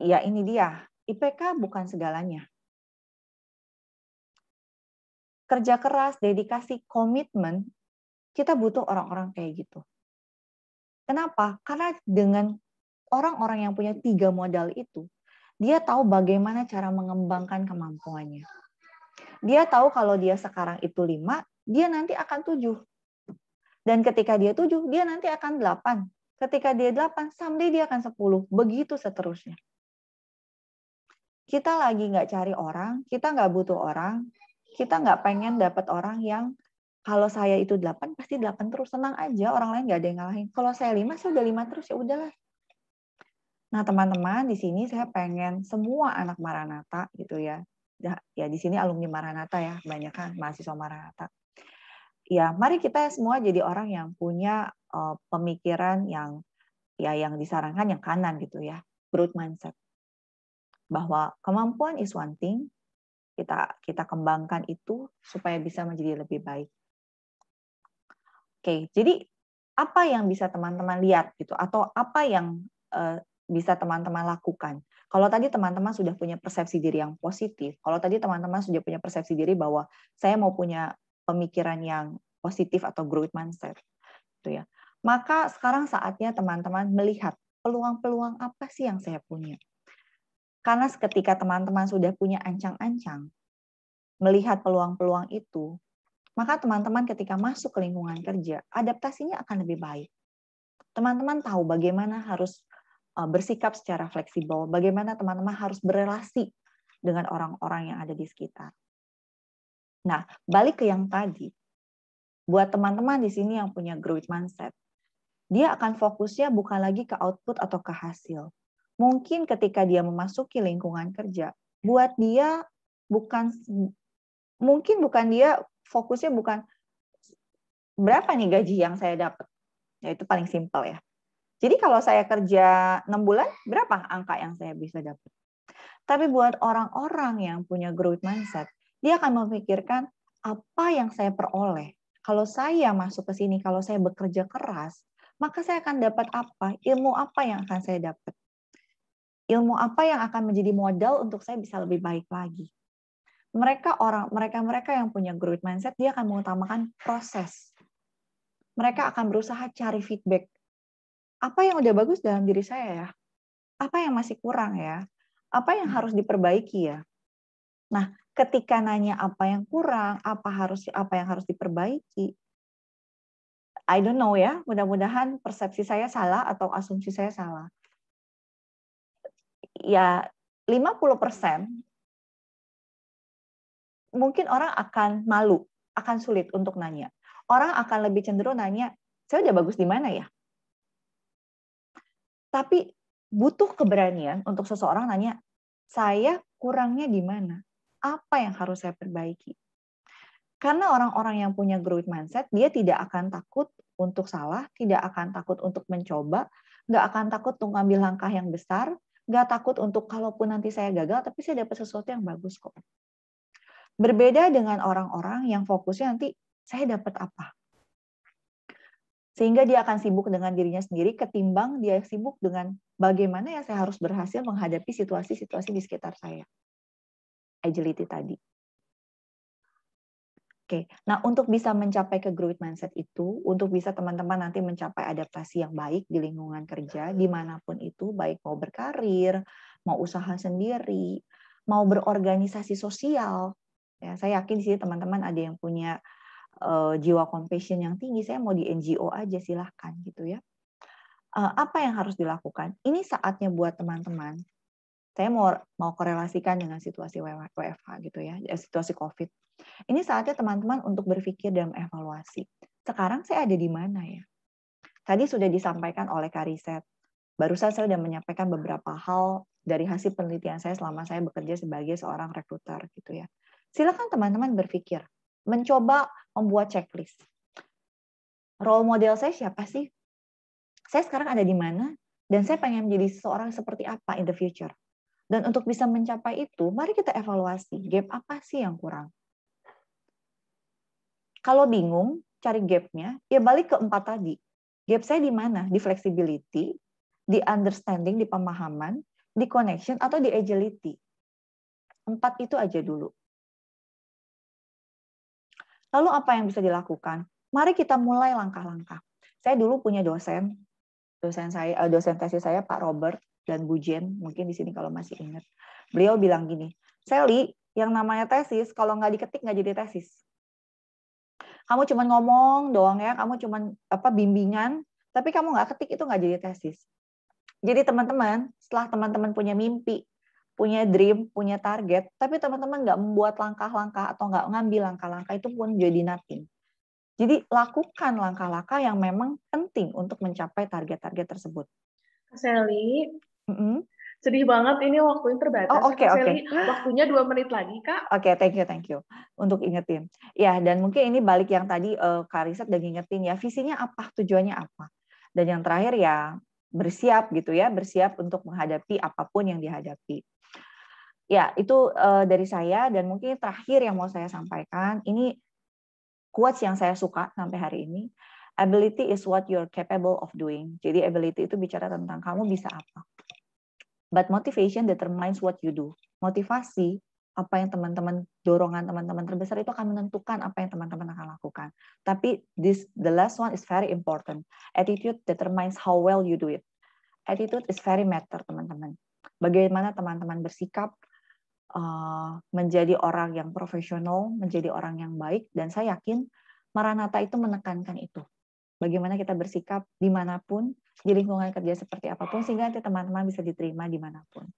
Ya ini dia, IPK bukan segalanya. Kerja keras, dedikasi, komitmen, kita butuh orang-orang kayak gitu. Kenapa? Karena dengan orang-orang yang punya 3 modal itu, dia tahu bagaimana cara mengembangkan kemampuannya. Dia tahu kalau dia sekarang itu 5, dia nanti akan 7. Dan ketika dia 7, dia nanti akan 8. Ketika dia 8, someday dia akan 10. Begitu seterusnya. Kita lagi nggak cari orang, kita nggak butuh orang, kita nggak pengen dapat orang yang kalau saya itu 8, pasti 8 terus. Tenang aja, orang lain nggak ada yang ngalahin. Kalau saya 5, saya udah 5 terus, ya udahlah. Nah, teman-teman, di sini saya pengen semua anak Maranatha gitu ya. Ya, di sini alumni Maranatha ya, banyak kan mahasiswa Maranatha. Ya, mari kita semua jadi orang yang punya pemikiran yang disarankan yang kanan gitu ya, growth mindset. Bahwa kemampuan is one thing, kita kembangkan itu supaya bisa menjadi lebih baik. Oke, jadi apa yang bisa teman-teman lihat gitu, atau apa yang bisa teman-teman lakukan? Kalau tadi teman-teman sudah punya persepsi diri yang positif, kalau tadi teman-teman sudah punya persepsi diri bahwa saya mau punya pemikiran yang positif atau growth mindset, gitu ya. Maka sekarang saatnya teman-teman melihat peluang-peluang apa sih yang saya punya. Karena ketika teman-teman sudah punya ancang-ancang, melihat peluang-peluang itu, maka teman-teman ketika masuk ke lingkungan kerja, adaptasinya akan lebih baik. Teman-teman tahu bagaimana harus bersikap secara fleksibel, bagaimana teman-teman harus berelasi dengan orang-orang yang ada di sekitar. Nah, balik ke yang tadi, buat teman-teman di sini yang punya growth mindset, dia akan fokusnya bukan lagi ke output atau ke hasil. Mungkin ketika dia memasuki lingkungan kerja, buat dia fokusnya bukan berapa nih gaji yang saya dapat. Ya itu paling simpel ya. Jadi kalau saya kerja 6 bulan, berapa angka yang saya bisa dapat? Tapi buat orang-orang yang punya growth mindset, dia akan memikirkan apa yang saya peroleh. Kalau saya masuk ke sini, kalau saya bekerja keras, maka saya akan dapat apa? Ilmu apa yang akan saya dapat? Ilmu apa yang akan menjadi modal untuk saya bisa lebih baik lagi? Mereka yang punya growth mindset, dia akan mengutamakan proses. Mereka akan berusaha cari feedback. Apa yang udah bagus dalam diri saya ya? Apa yang masih kurang ya? Apa yang harus diperbaiki ya? Nah, ketika nanya apa yang kurang, apa yang harus diperbaiki, I don't know ya, mudah-mudahan persepsi saya salah atau asumsi saya salah. Ya, 50% mungkin orang akan malu, akan sulit untuk nanya. Orang akan lebih cenderung nanya, saya udah bagus di mana ya? Tapi butuh keberanian untuk seseorang nanya, saya kurangnya di mana? Apa yang harus saya perbaiki? Karena orang-orang yang punya growth mindset, dia tidak akan takut untuk salah, tidak akan takut untuk mencoba, nggak akan takut untuk ngambil langkah yang besar, nggak takut untuk kalaupun nanti saya gagal, tapi saya dapat sesuatu yang bagus kok. Berbeda dengan orang-orang yang fokusnya nanti saya dapat apa. Sehingga dia akan sibuk dengan dirinya sendiri ketimbang dia sibuk dengan bagaimana ya saya harus berhasil menghadapi situasi-situasi di sekitar saya. Agility tadi. Oke, nah untuk bisa mencapai ke growth mindset itu, untuk bisa teman-teman nanti mencapai adaptasi yang baik di lingkungan kerja, dimanapun itu, baik mau berkarir, mau usaha sendiri, mau berorganisasi sosial. Ya, saya yakin di sini teman-teman ada yang punya jiwa compassion yang tinggi, saya mau di NGO aja silahkan gitu ya. Apa yang harus dilakukan? Ini saatnya buat teman-teman. Saya mau korelasikan dengan situasi WFH gitu ya, situasi COVID. Ini saatnya teman-teman untuk berpikir dan evaluasi. Sekarang saya ada di mana ya? Tadi sudah disampaikan oleh Kak Riset. Barusan saya sudah menyampaikan beberapa hal dari hasil penelitian saya selama saya bekerja sebagai seorang rekruter gitu ya. Silakan teman-teman berpikir, mencoba membuat checklist. Role model saya siapa sih? Saya sekarang ada di mana? Dan saya pengen menjadi seseorang seperti apa in the future? Dan untuk bisa mencapai itu, mari kita evaluasi. Gap apa sih yang kurang? Kalau bingung, cari gap-nya, ya balik ke 4 tadi. Gap saya di mana? Di flexibility, di understanding, di pemahaman, di connection, atau di agility. 4 itu aja dulu. Lalu apa yang bisa dilakukan? Mari kita mulai langkah-langkah. Saya dulu punya dosen tesis saya Pak Robert dan Bu Jen, mungkin di sini kalau masih ingat. Beliau bilang gini, Sally, yang namanya tesis, kalau nggak diketik nggak jadi tesis. Kamu cuma ngomong doang ya, kamu cuma bimbingan, tapi kamu nggak ketik itu nggak jadi tesis. Jadi teman-teman, setelah teman-teman punya mimpi, punya dream, punya target, tapi teman-teman nggak membuat langkah-langkah atau nggak ngambil langkah-langkah, itu pun jadi nothing. Jadi lakukan langkah-langkah yang memang penting untuk mencapai target-target tersebut. Sally, sedih banget ini waktunya terbatas. Oke. Waktunya 2 menit lagi, Kak. Oke, thank you untuk ingetin. Ya, dan mungkin ini balik yang tadi Kak Riset dan ingetin ya, visinya apa, tujuannya apa. Dan yang terakhir ya, bersiap gitu ya, bersiap untuk menghadapi apapun yang dihadapi. Ya, itu dari saya, dan mungkin terakhir yang mau saya sampaikan, ini quotes yang saya suka sampai hari ini. Ability is what you're capable of doing. Jadi ability itu bicara tentang kamu bisa apa. But motivation determines what you do. Motivasi, apa yang teman-teman, dorongan teman-teman terbesar itu akan menentukan apa yang teman-teman akan lakukan. Tapi the last one is very important. Attitude determines how well you do it. Attitude is very matter, teman-teman. Bagaimana teman-teman bersikap, menjadi orang yang profesional, menjadi orang yang baik, dan saya yakin Maranatha itu menekankan itu. Bagaimana kita bersikap dimanapun, di lingkungan kerja seperti apapun, sehingga nanti teman-teman bisa diterima dimanapun.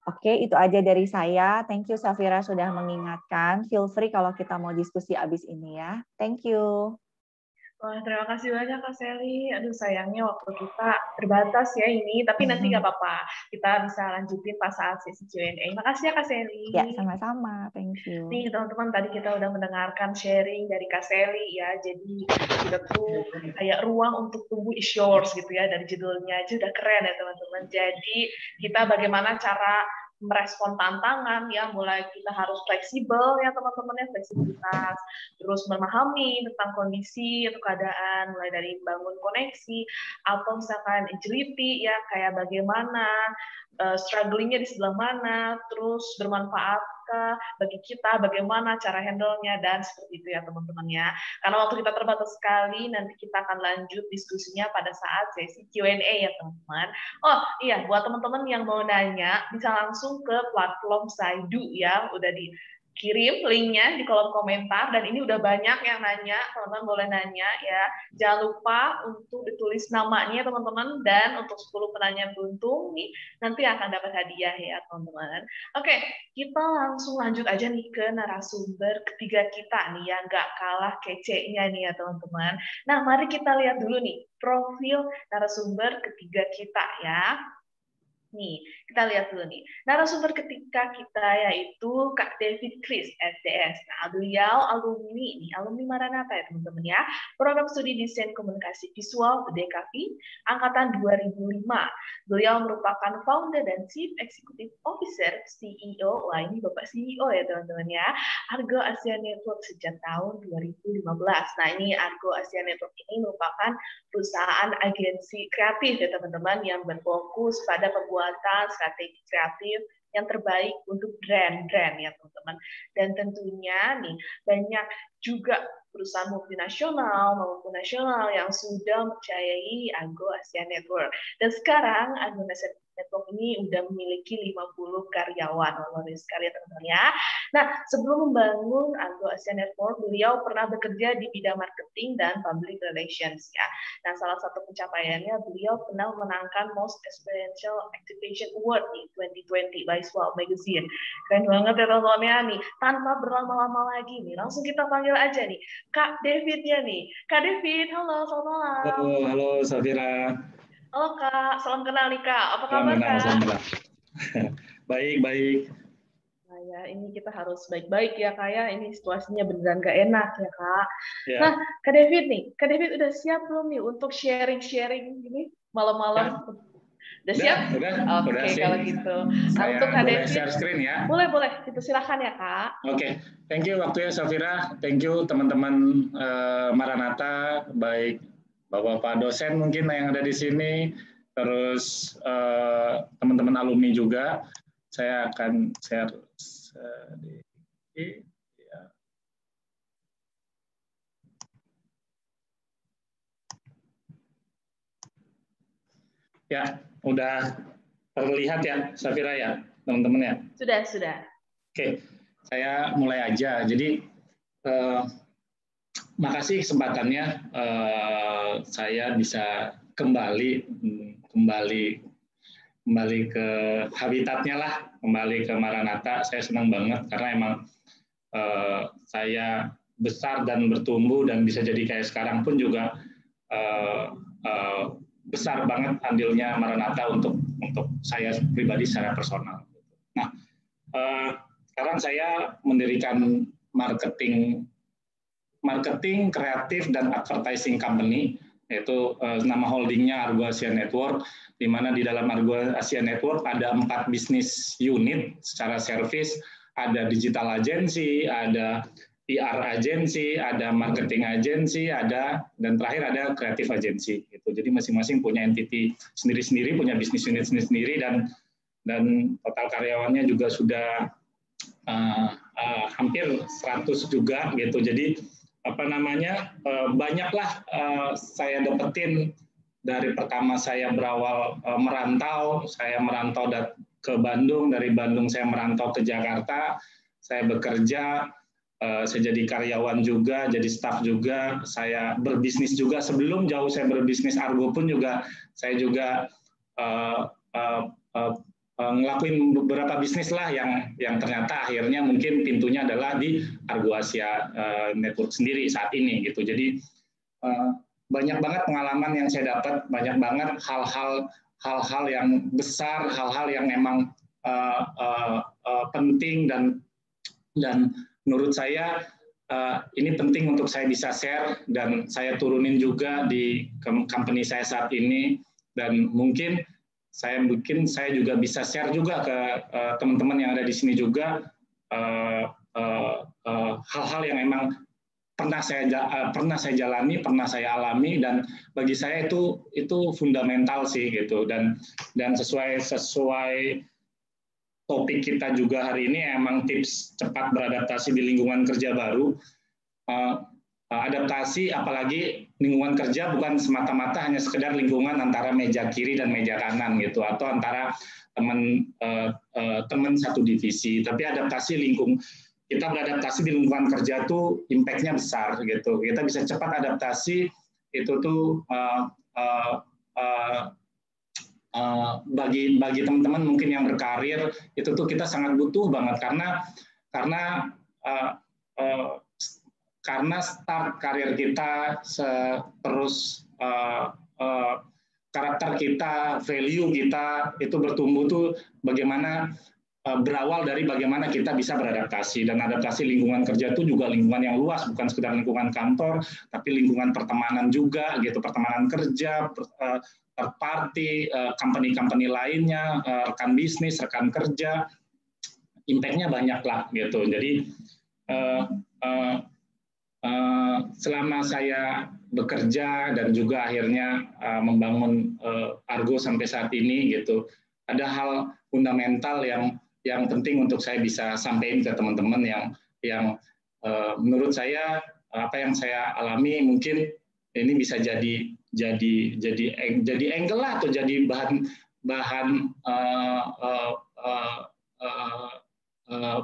Oke, itu aja dari saya. Thank you Safira sudah mengingatkan. Feel free kalau kita mau diskusi abis ini ya. Thank you. Wah, terima kasih banyak Kak Sally. Aduh, sayangnya waktu kita terbatas ya ini, tapi nanti nggak apa-apa. Kita bisa lanjutin pas saat sesi Q&A. Makasih ya Kak Sally. Ya, sama-sama. Thank you. Nih teman-teman, tadi kita udah mendengarkan sharing dari Kak Sally ya. Jadi kita tuh kayak ruang untuk tumbuh is yours gitu ya, dari judulnya aja udah keren ya teman-teman. Jadi kita bagaimana cara merespon tantangan ya, mulai kita harus fleksibel ya teman-teman ya, fleksibilitas, terus memahami tentang kondisi atau keadaan, mulai dari bangun koneksi atau misalkan agility ya, kayak bagaimana strugglingnya di sebelah mana, terus bermanfaatkah bagi kita, bagaimana cara handle-nya, dan seperti itu ya teman-teman ya. Karena waktu kita terbatas sekali, nanti kita akan lanjut diskusinya pada saat sesi Q&A ya teman-teman. Oh iya, buat teman-teman yang mau nanya, bisa langsung ke platform Saidu ya, udah dikirim linknya di kolom komentar, dan ini udah banyak yang nanya, teman-teman boleh nanya ya. Jangan lupa untuk ditulis namanya teman-teman, dan untuk 10 penanya beruntung nih nanti akan dapat hadiah ya teman-teman. Oke, kita langsung lanjut aja nih ke narasumber ketiga kita nih yang nggak kalah kece-nya nih ya teman-teman. Nah, mari kita lihat dulu nih profil narasumber ketiga kita ya. Nih, kita lihat dulu nih. Narasumber ketika kita yaitu Kak David Chris, SDS. Nah, beliau alumni Maranatha ya teman-teman ya. Program studi Desain Komunikasi Visual DKV angkatan 2005. Beliau merupakan founder dan Chief Executive Officer CEO. Wah, ini Bapak CEO ya teman-teman ya. Argo Asia Network sejak tahun 2015. Nah, ini Argo Asia Network ini merupakan perusahaan agensi kreatif ya teman-teman yang berfokus pada pembuatan strategi kreatif yang terbaik untuk brand-brand ya teman-teman. Dan tentunya nih banyak juga perusahaan multinasional maupun nasional yang sudah mempercayai Argo Asia Network. Dan sekarang Argo Asia Network ini udah memiliki 50 karyawan, luar sekali ya teman-teman ya. Nah, sebelum membangun Argo Asia Network, beliau pernah bekerja di bidang marketing dan public relations ya. Nah, salah satu pencapaiannya beliau pernah memenangkan Most Experiential Activation Award di 2020 by Swell Magazine. Keren banget ya teman-teman ya nih. Tanpa berlama-lama lagi nih, langsung kita panggil aja nih Kak Davidnya nih. Kak David, halo, selamat malam. Halo Safira. Halo Kak, salam kenal nih Kak. Apa kabar Kak? Salam kenal. Baik. Nah ya, ini kita harus baik-baik ya Kak ya. Ini situasinya beneran gak enak ya Kak. Ya. Nah, Kak David nih. Kak David udah siap belum nih untuk sharing-sharing gini malam-malam? Ya. Udah siap? Udah Oke, kalau gitu. Nah, untuk Kak David, share screen ya? Boleh. Itu silakan ya Kak. Oke. Thank you waktunya Safira. Thank you teman-teman Maranatha, baik Bapak dosen mungkin yang ada di sini, terus teman-teman alumni juga. Saya akan share ya, udah terlihat ya Safira ya, teman-teman ya? Sudah. Oke, saya mulai aja. Jadi makasih kesempatannya saya bisa kembali ke habitatnya lah, kembali ke Maranatha. Saya senang banget karena emang saya besar dan bertumbuh dan bisa jadi kayak sekarang pun juga besar banget andilnya Maranatha untuk saya pribadi secara personal. Nah, sekarang saya mendirikan marketing kreatif dan advertising company, yaitu nama holdingnya Argo Asia Network, di mana di dalam Argo Asia Network ada 4 bisnis unit secara service, ada digital agency, ada PR agency, ada marketing agency, dan terakhir ada creative agency. Gitu. Jadi masing-masing punya entity sendiri-sendiri, punya bisnis unit sendiri-sendiri, dan total karyawannya juga sudah hampir 100 juga gitu. Jadi banyaklah saya dapetin dari pertama saya berawal merantau, saya merantau ke Bandung, dari Bandung saya merantau ke Jakarta, saya bekerja, saya jadi karyawan juga, jadi staf juga, saya berbisnis juga. Sebelum jauh saya berbisnis Argo pun juga saya juga ngelakuin beberapa bisnis lah yang ternyata akhirnya mungkin pintunya adalah di Argo Asia Network sendiri saat ini gitu. Jadi banyak banget pengalaman yang saya dapat, banyak banget hal-hal yang besar, hal-hal yang memang penting dan menurut saya ini penting untuk saya bisa share dan saya turunin juga di company saya saat ini, dan mungkin saya juga bisa share juga ke teman-teman yang ada di sini juga hal-hal yang memang pernah saya jalani, pernah saya alami, dan bagi saya itu fundamental sih gitu, dan sesuai topik kita juga hari ini emang tips cepat beradaptasi di lingkungan kerja baru. Adaptasi, apalagi lingkungan kerja bukan semata-mata hanya sekedar lingkungan antara meja kiri dan meja kanan gitu, atau antara teman satu divisi, tapi kita beradaptasi di lingkungan kerja tuh impact-nya besar gitu. Kita bisa cepat adaptasi, itu tuh bagi teman-teman mungkin yang berkarir itu tuh kita sangat butuh banget, karena start karir kita terus karakter kita, value kita itu bertumbuh tuh bagaimana berawal dari bagaimana kita bisa beradaptasi, dan adaptasi lingkungan kerja itu juga lingkungan yang luas, bukan sekedar lingkungan kantor, tapi lingkungan pertemanan juga gitu, pertemanan kerja, third party, company-company lainnya, rekan bisnis, rekan kerja, impact-nya banyak lah gitu. Jadi selama saya bekerja dan juga akhirnya membangun Argo sampai saat ini gitu, ada hal fundamental yang penting untuk saya bisa sampaikan ke teman-teman yang menurut saya apa yang saya alami mungkin ini bisa jadi angle lah, atau jadi bahan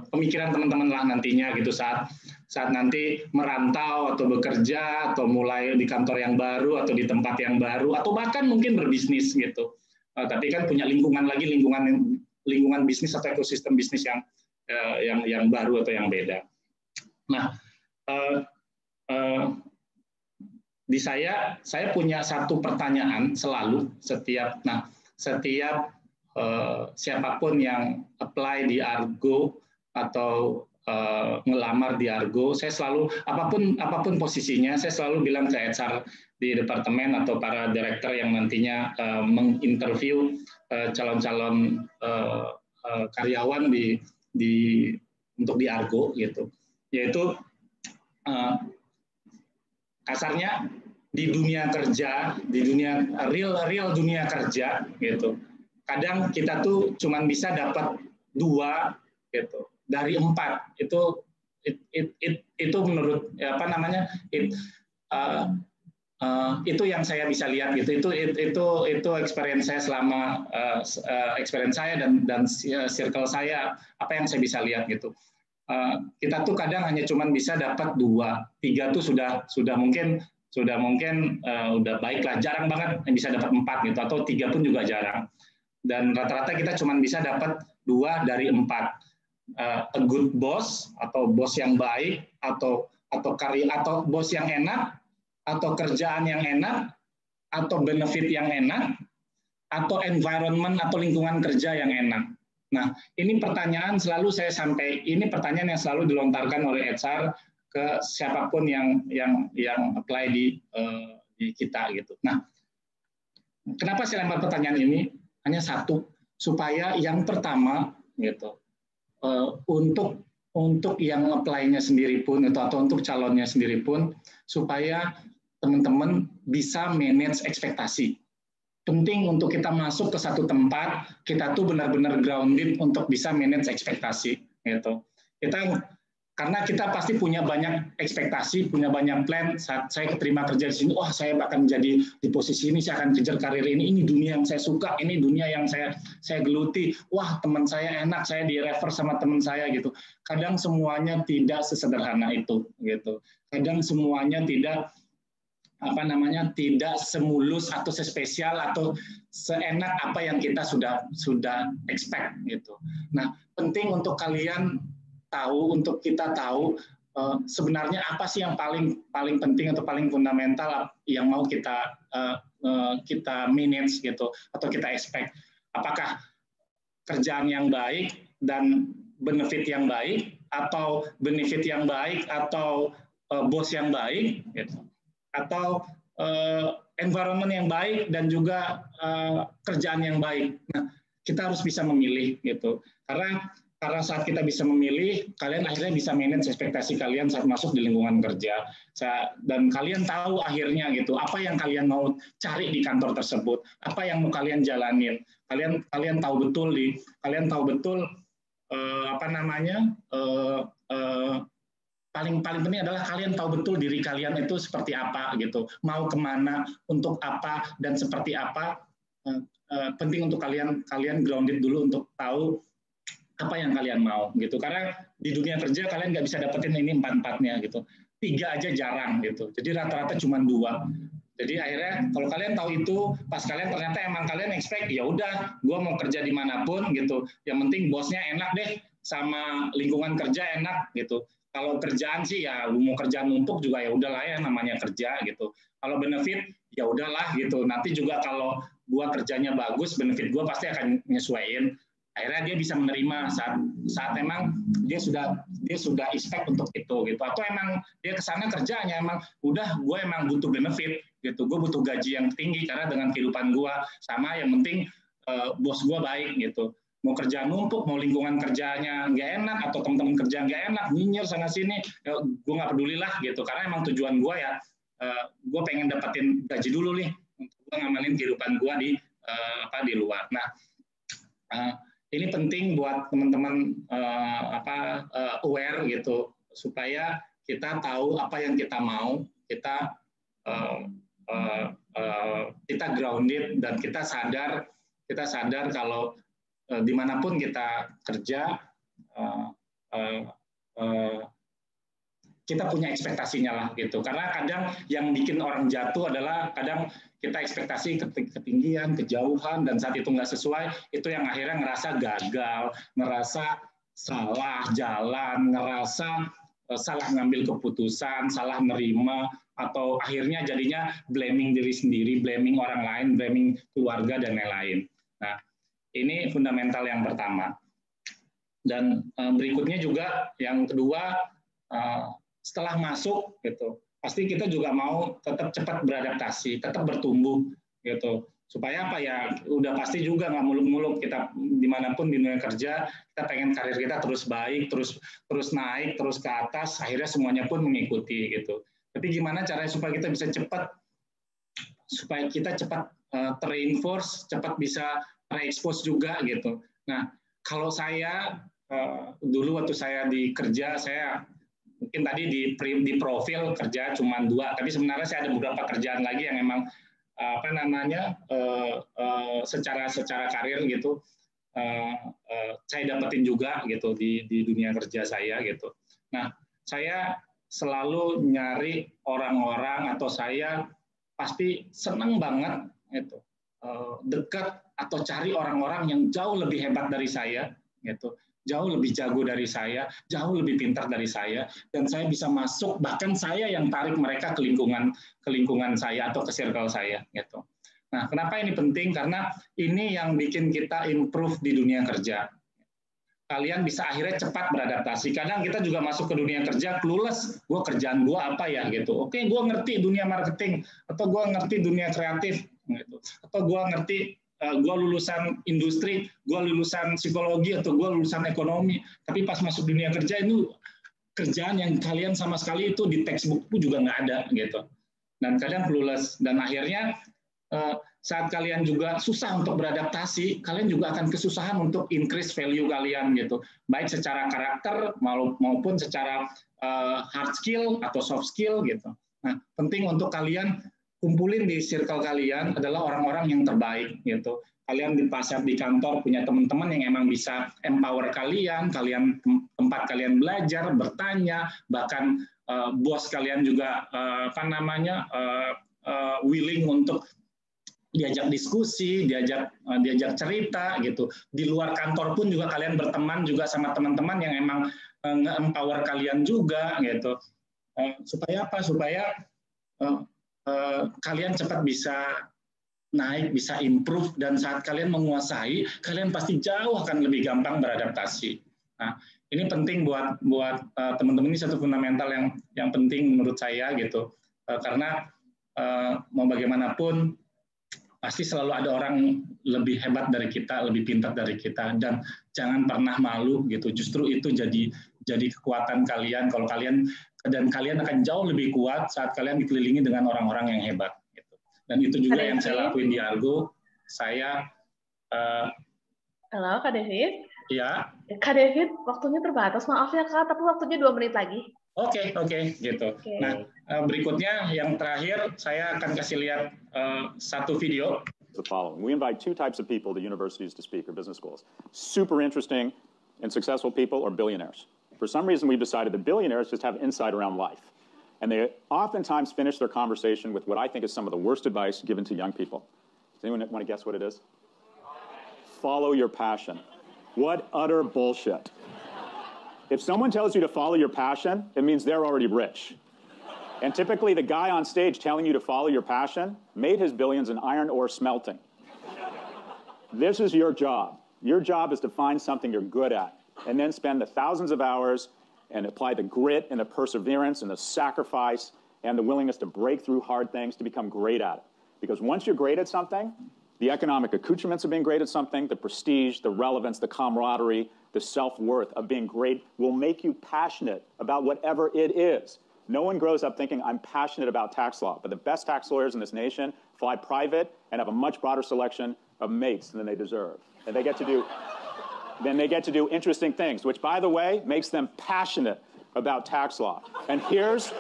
pemikiran teman-teman lah nantinya gitu saat nanti merantau atau bekerja atau mulai di kantor yang baru atau di tempat yang baru atau bahkan mungkin berbisnis gitu. Tapi kan punya lingkungan bisnis atau ekosistem bisnis yang baru atau yang beda. Nah, di saya punya satu pertanyaan selalu setiap siapapun yang apply di Argo atau ngelamar di Argo, saya selalu apapun posisinya, saya selalu bilang ke HR di departemen atau para direktur yang nantinya menginterview calon-calon karyawan untuk di Argo gitu, yaitu kasarnya di dunia kerja, di dunia real dunia kerja gitu, kadang kita tuh cuman bisa dapat 2 gitu dari 4. Itu menurut itu yang saya bisa lihat gitu. Itu experience saya selama experience saya dan circle saya, apa yang saya bisa lihat gitu. Kita tuh kadang hanya cuman bisa dapat 2, 3 tuh sudah mungkin udah baik lah, jarang banget yang bisa dapat 4 gitu, atau 3 pun juga jarang. Dan rata-rata kita cuma bisa dapat 2 dari 4. A good boss atau bos yang baik atau bos yang enak atau kerjaan yang enak atau benefit yang enak atau environment atau lingkungan kerja yang enak. Nah, ini pertanyaan yang selalu dilontarkan oleh HR ke siapapun yang apply di kita gitu. Nah, kenapa saya lempar pertanyaan ini? Hanya satu, supaya yang pertama gitu, untuk yang apply-nya sendiri pun atau untuk calonnya sendiri pun, supaya teman-teman bisa manage ekspektasi. Penting untuk kita masuk ke satu tempat, kita tuh benar-benar grounded untuk bisa manage ekspektasi gitu. Karena kita pasti punya banyak ekspektasi, punya banyak plan. Saat saya keterima kerja di sini, wah saya akan menjadi di posisi ini, saya akan kejar karir ini dunia yang saya suka, ini dunia yang saya geluti. Wah teman saya enak, saya di-refer sama teman saya gitu. Kadang semuanya tidak sesederhana itu gitu. Kadang semuanya tidak semulus atau sespesial atau seenak apa yang kita sudah expect gitu. Nah, penting untuk kalian tahu, untuk kita tahu sebenarnya apa sih yang paling penting atau paling fundamental yang mau kita manage gitu atau kita expect. Apakah kerjaan yang baik dan benefit yang baik, atau benefit yang baik atau bos yang baik gitu, atau environment yang baik dan juga kerjaan yang baik. Nah, kita harus bisa memilih gitu. Karena saat kita bisa memilih, kalian akhirnya bisa manage ekspektasi kalian saat masuk di lingkungan kerja. Dan kalian tahu akhirnya gitu, apa yang kalian mau cari di kantor tersebut, apa yang mau kalian jalanin. Kalian tahu betul paling penting adalah kalian tahu betul diri kalian itu seperti apa gitu, mau kemana, untuk apa, dan seperti apa. Penting untuk kalian grounded dulu untuk tahu apa yang kalian mau gitu, karena di dunia kerja kalian nggak bisa dapetin ini 4-4-nya gitu, 3 aja jarang gitu, jadi rata-rata cuma 2. Jadi akhirnya kalau kalian tahu itu, pas kalian ternyata emang kalian expect, ya udah, gue mau kerja dimanapun gitu, yang penting bosnya enak deh, sama lingkungan kerja enak gitu. Kalau kerjaan sih ya mau kerjaan numpuk juga ya udahlah ya, namanya kerja gitu. Kalau benefit ya udahlah gitu. Nanti juga kalau gue kerjanya bagus, benefit gue pasti akan nyesuaiin. Akhirnya dia bisa menerima saat emang dia sudah expect untuk itu gitu, atau emang dia kesana kerjanya emang udah gue emang butuh benefit gitu, gue butuh gaji yang tinggi karena dengan kehidupan gue sama, yang penting bos gue baik gitu. Mau kerja numpuk, mau lingkungan kerjanya nggak enak, atau teman-teman kerja nggak enak, nyinyir sana sini, ya, gue nggak peduli lah gitu, karena emang tujuan gue ya gue pengen dapetin gaji dulu nih untuk gue ngamanin kehidupan gue di luar. Nah, ini penting buat teman-teman aware gitu, supaya kita tahu apa yang kita mau, kita grounded, dan kita sadar kalau dimanapun kita kerja, kita punya ekspektasinya lah gitu. Karena kadang yang bikin orang jatuh adalah kadang kita ekspektasi ketinggian, kejauhan, dan saat itu nggak sesuai, itu yang akhirnya ngerasa gagal, ngerasa salah jalan, ngerasa salah ngambil keputusan, salah nerima, atau akhirnya jadinya blaming diri sendiri, blaming orang lain, blaming keluarga, dan lain-lain. Nah, ini fundamental yang pertama. Dan berikutnya juga, yang kedua, setelah masuk gitu, pasti kita juga mau tetap cepat beradaptasi, tetap bertumbuh gitu. Supaya apa ya? Udah pasti juga nggak muluk-muluk, kita dimanapun di dunia kerja, kita pengen karir kita terus baik, terus naik, terus ke atas, akhirnya semuanya pun mengikuti gitu. Tapi gimana caranya supaya kita bisa cepat, supaya kita cepat ter-reinforce, cepat bisa re-expose juga gitu. Nah, kalau saya dulu waktu saya di kerja, saya mungkin tadi di profil kerja cuma 2, tapi sebenarnya saya ada beberapa kerjaan lagi yang memang secara karir gitu saya dapetin juga gitu di dunia kerja saya gitu. Nah, saya selalu nyari orang-orang, atau saya pasti senang banget gitu dekat atau cari orang-orang yang jauh lebih hebat dari saya gitu, jauh lebih jago dari saya, jauh lebih pintar dari saya, dan saya bisa masuk, bahkan saya yang tarik mereka ke lingkungan saya atau ke circle saya gitu. Nah, kenapa ini penting? Karena ini yang bikin kita improve di dunia kerja. Kalian bisa akhirnya cepat beradaptasi. Kadang kita juga masuk ke dunia kerja clueless, gue kerjaan gue apa ya gitu. Oke, gue ngerti dunia marketing, atau gue ngerti dunia kreatif gitu. Atau gue ngerti gue lulusan industri, gue lulusan psikologi, atau gue lulusan ekonomi, tapi pas masuk dunia kerja itu kerjaan yang kalian sama sekali itu di textbook pun juga nggak ada gitu, dan kalian clueless, dan akhirnya saat kalian juga susah untuk beradaptasi, kalian juga akan kesusahan untuk increase value kalian gitu, baik secara karakter maupun secara hard skill atau soft skill gitu. Nah, penting untuk kalian kumpulin di circle kalian adalah orang-orang yang terbaik gitu. Kalian di pasar, di kantor punya teman-teman yang emang bisa empower kalian tempat kalian belajar, bertanya, bahkan bos kalian juga willing untuk diajak diskusi, diajak cerita gitu. Di luar kantor pun juga kalian berteman juga sama teman-teman yang emang nge-empower kalian juga gitu. Supaya apa? Supaya kalian cepat bisa naik, bisa improve, dan saat kalian menguasai, kalian pasti jauh akan lebih gampang beradaptasi. Nah, ini penting buat teman-teman, ini satu fundamental yang penting menurut saya gitu, karena mau bagaimanapun pasti selalu ada orang lebih hebat dari kita, lebih pintar dari kita, dan jangan pernah malu gitu. Justru itu jadi kekuatan kalian. Kalau kalian akan jauh lebih kuat saat kalian dikelilingi dengan orang-orang yang hebat. Gitu. Dan itu juga yang saya lakuin di Argo. Saya halo Kak David. Iya. Kak David, waktunya terbatas. Maaf ya Kak, tapi waktunya 2 menit lagi. Oke, gitu. Okay. Nah, berikutnya yang terakhir saya akan kasih lihat satu video. The following: we invite 2 types of people to universities to speak or business schools: super interesting and successful people, or billionaires. For some reason, we've decided that billionaires just have insight around life, and they oftentimes finish their conversation with what I think is some of the worst advice given to young people. Does anyone want to guess what it is? Follow your passion. What utter bullshit. If someone tells you to follow your passion, it means they're already rich. And typically the guy on stage telling you to follow your passion made his billions in iron ore smelting. This is your job. Your job is to find something you're good at and then spend the thousands of hours and apply the grit and the perseverance and the sacrifice and the willingness to break through hard things to become great at it. Because once you're great at something, the economic accoutrements of being great at something, the prestige, the relevance, the camaraderie, the self-worth of being great will make you passionate about whatever it is. No one grows up thinking, I'm passionate about tax law, but the best tax lawyers in this nation fly private and have a much broader selection of mates than they deserve. And they get to do interesting things, which, by the way, makes them passionate about tax law. And here's